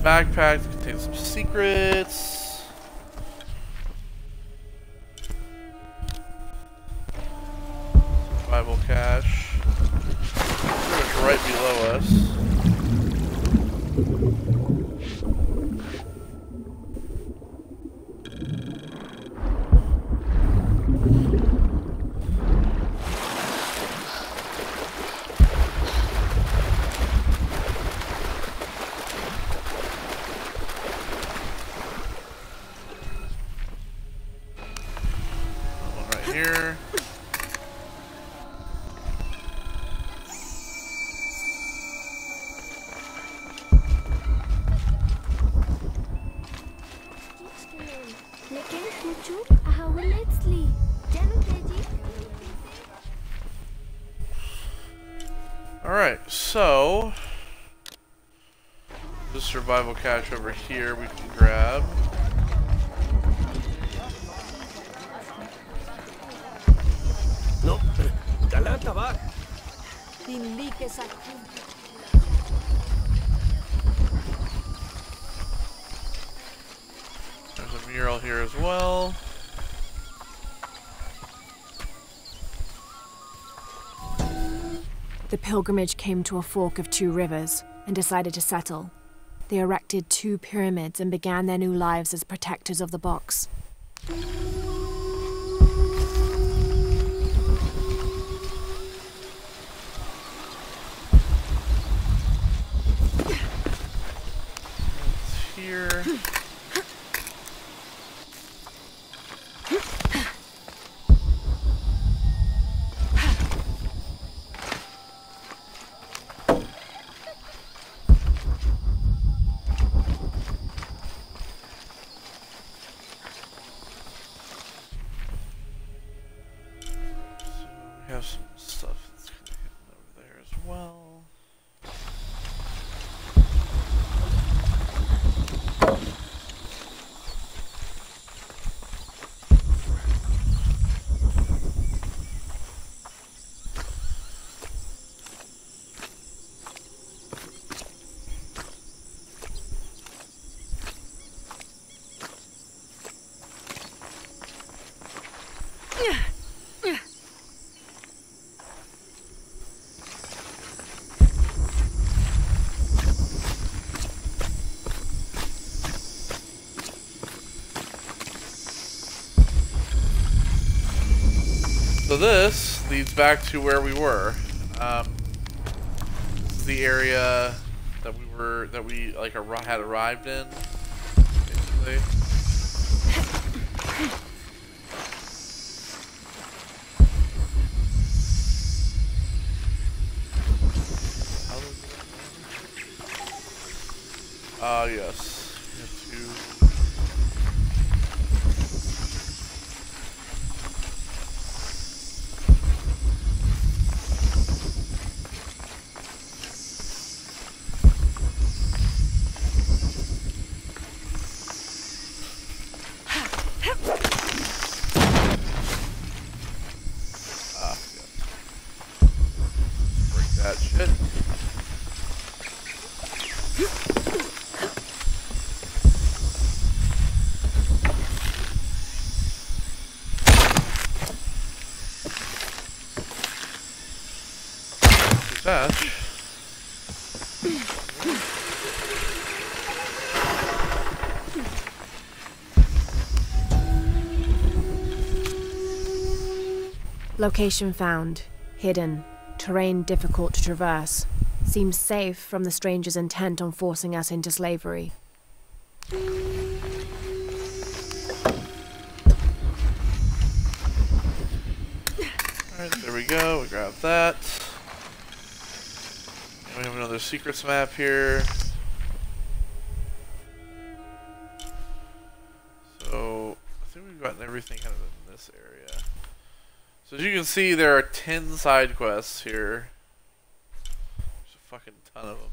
Backpack contains some secrets. below us. One right here. Alright, so this survival cache over here we can grab. No, Galata va. There's a mural here as well. The pilgrimage came to a fork of 2 rivers and decided to settle. They erected 2 pyramids and began their new lives as protectors of the box. It's here. We have some stuff that's kind of hidden over there as well. So this leads back to where we were. This is the area that we like had arrived in, basically. Yes. We have to. Thatch. Location found. Hidden. Terrain difficult to traverse. Seems safe from the stranger's intent on forcing us into slavery. Alright, there we go. We grab that. We have another secrets map here. So, I think we've gotten everything kind of in this area. So as you can see, there are 10 side quests here. There's a fucking ton of them.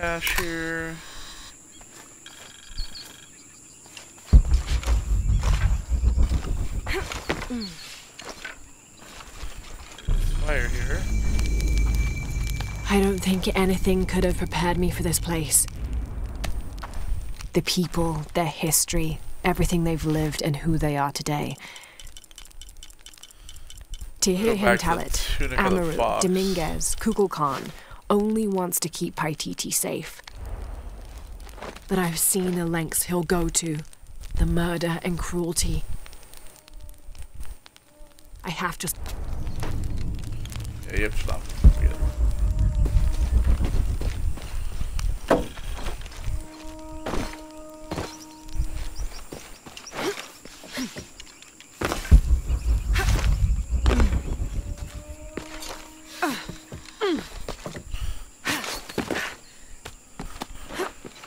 cache here. Fire here. I don't think anything could have prepared me for this place. The people, their history, everything they've lived, and who they are today. To hear him tell it, Amaru, Dominguez, Kukulkan only wants to keep Paititi safe. But I've seen the lengths he'll go to, the murder and cruelty. I have to... Yeah, you have to stop.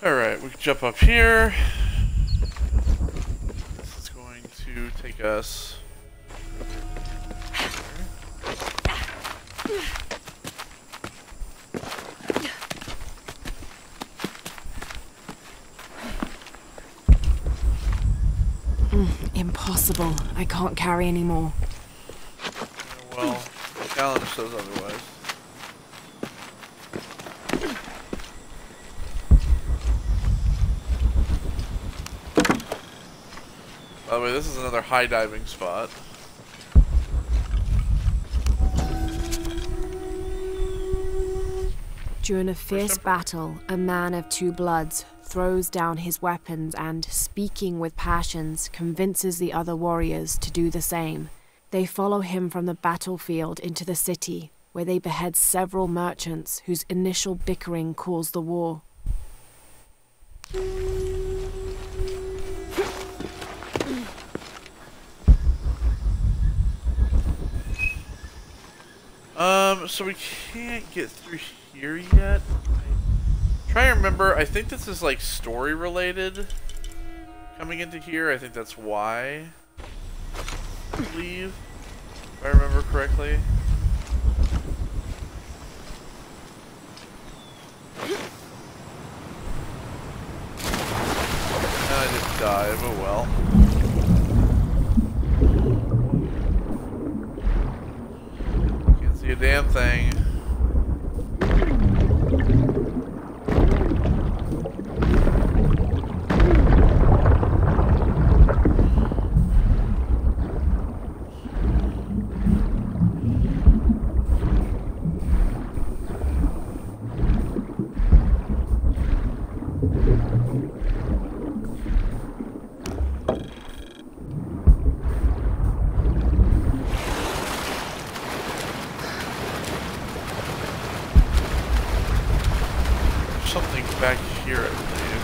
Alright, we can jump up here. This is going to take us... Impossible. I can't carry anymore. Well, the calendar says otherwise. By the way, this is another high diving spot. During a fierce battle, a man of two bloods throws down his weapons and, speaking with passions, convinces the other warriors to do the same. They follow him from the battlefield into the city, where they behead several merchants whose initial bickering caused the war. So we can't get through here yet. Try to remember, I think this is like story related. Coming into here, I think that's why. I believe, if I remember correctly. I didn't die, but well. Can't see a damn thing. Something back here, I believe.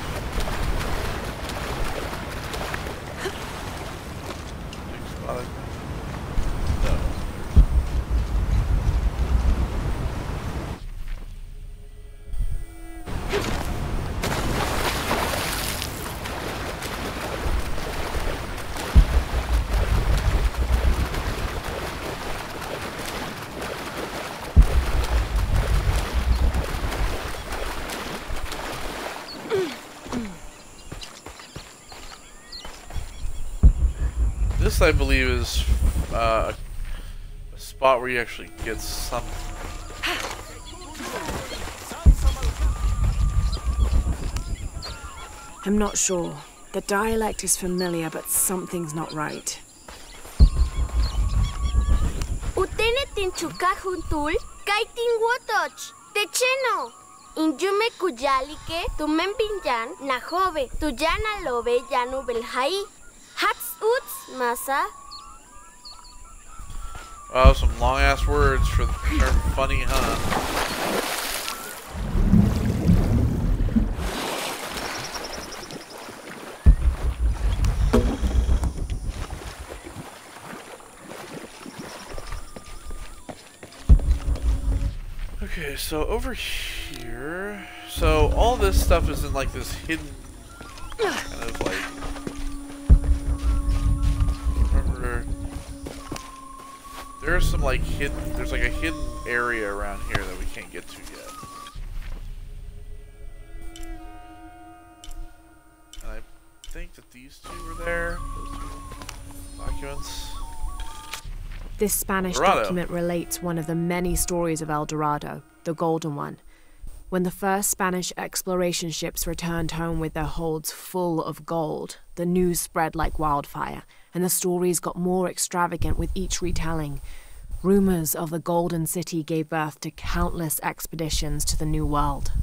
No. This, I believe, is a spot where you actually get something. I'm not sure. The dialect is familiar, but something's not right. Utene tinchuka juntul, kaitin wotoch, techeno. Injume kuyalike, tumen pinjan, najove, tuyana lobe yanu belhai. Hats uts, masa. Wow, some long ass words for the term funny, huh? Okay, so over here, so all this stuff is in like this hidden kind of like, remember, there's some like hidden, there's like a hidden area around here that we can't get to yet. if these two were there. Those two documents. This Spanish document relates one of the many stories of El Dorado, the Golden One. When the first Spanish exploration ships returned home with their holds full of gold, the news spread like wildfire, and the stories got more extravagant with each retelling. Rumors of the Golden City gave birth to countless expeditions to the New World.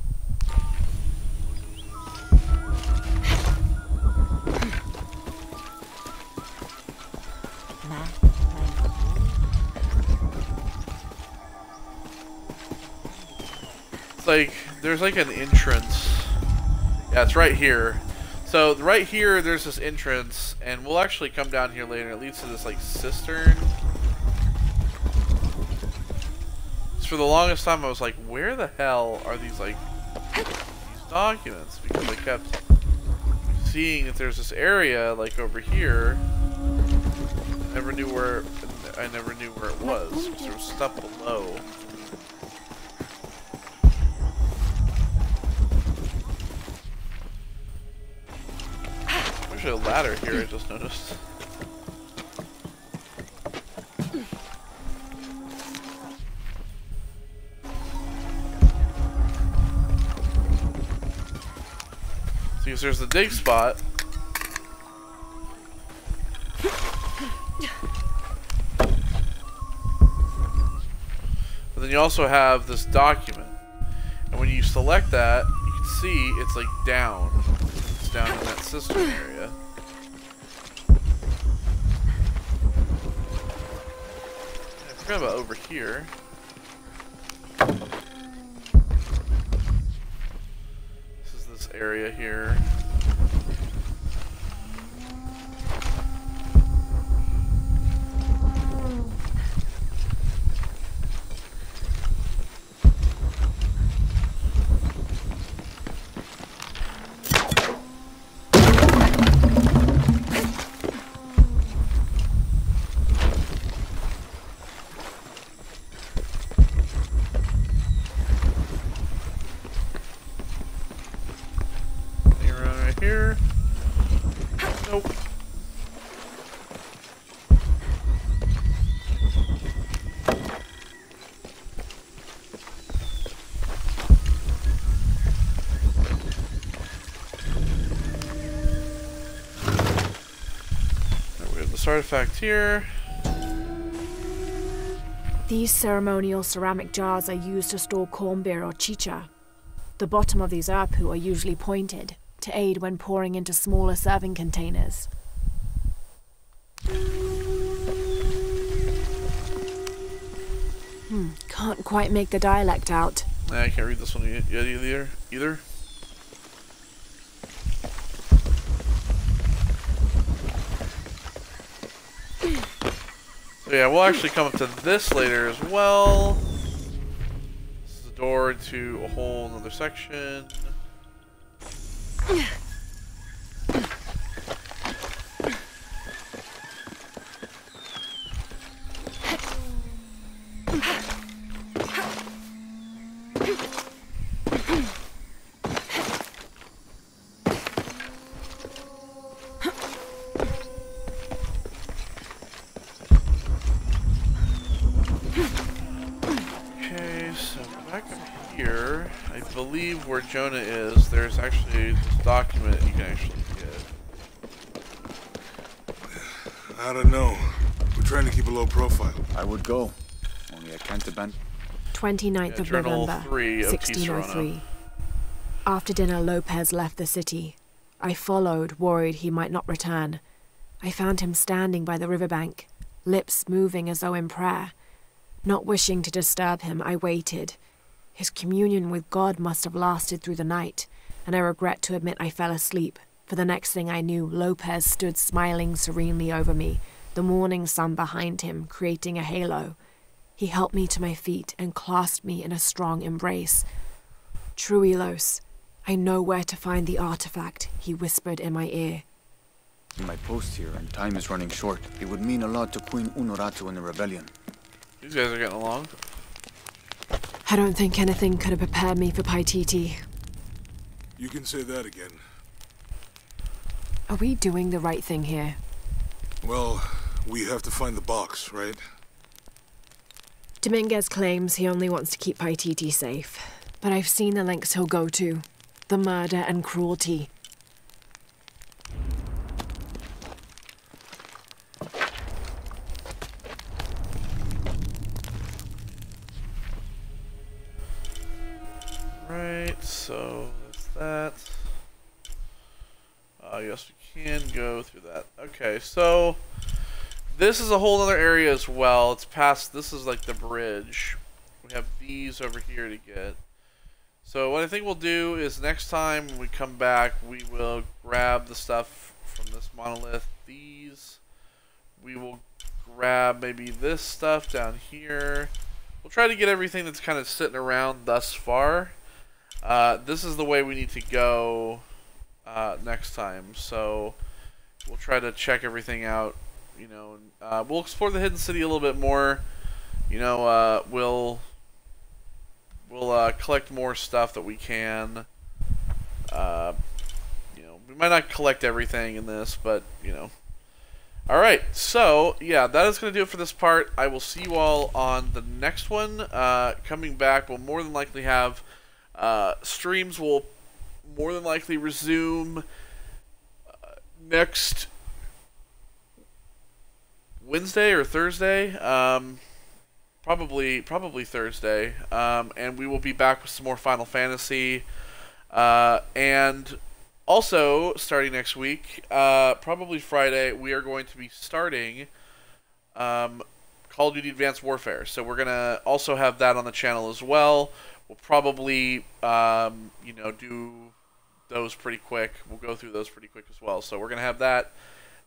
Like, there's like an entrance. Yeah, it's right here. So right here there's this entrance, and we'll actually come down here later. It leads to this like cistern. So for the longest time I was like, where the hell are these like these documents? Because I kept seeing that there's this area like over here. I never knew where it was, because there was stuff below. There's a ladder here, I just noticed. See, if there's the dig spot. But then you also have this document. And when you select that, you can see it's like down. Down in that cistern area. I forgot about over here. This is this area here. Here. Nope. We have this artifact here. These ceremonial ceramic jars are used to store corn beer or chicha. The bottom of these apu are usually pointed, to aid when pouring into smaller serving containers. Can't quite make the dialect out. I can't read this one yet either. So yeah, we'll actually come up to this later as well. This is a door to a whole another section. Okay, so back up here, I believe where Jonah is, there's actually this document you can actually get. I don't know. We're trying to keep a low profile. I would go. Only I can't abandon. 29th of November, 1603. After dinner, Lopez left the city. I followed, worried he might not return. I found him standing by the riverbank, lips moving as though in prayer. Not wishing to disturb him, I waited. His communion with God must have lasted through the night, and I regret to admit I fell asleep, for the next thing I knew, Lopez stood smiling serenely over me, the morning sun behind him, creating a halo. He helped me to my feet and clasped me in a strong embrace. Truilos, I know where to find the artifact, he whispered in my ear. In my post here, and time is running short. It would mean a lot to Queen Unuratu and the rebellion. These guys are getting along. I don't think anything could have prepared me for Paititi. You can say that again. Are we doing the right thing here? Well, we have to find the box, right? Dominguez claims he only wants to keep Paititi safe, but I've seen the lengths he'll go to. The murder and cruelty. Right, so that's that. Yes, we can go through that. Okay, so this is a whole other area as well. It's past, this is like the bridge. We have these over here to get. So what I think we'll do is next time when we come back, we will grab the stuff from this monolith. These, we will grab maybe this stuff down here. We'll try to get everything that's kind of sitting around thus far. This is the way we need to go next time. So we'll try to check everything out. You know, we'll explore the hidden city a little bit more. You know, we'll collect more stuff that we can. You know, we might not collect everything in this, but you know. All right, so yeah, that is going to do it for this part. I will see you all on the next one. Coming back, we'll more than likely have streams. Will more than likely resume next Wednesday or Thursday. Probably Thursday. And we will be back with some more Final Fantasy. And also, starting next week, probably Friday, we are going to be starting Call of Duty Advanced Warfare. So we're going to also have that on the channel as well. We'll probably, you know, do those pretty quick. We'll go through those pretty quick as well. So we're going to have that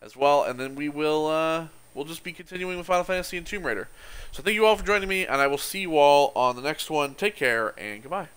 as well. And then we will, we'll just be continuing with Final Fantasy and Tomb Raider. So thank you all for joining me, and I will see you all on the next one. Take care, and goodbye.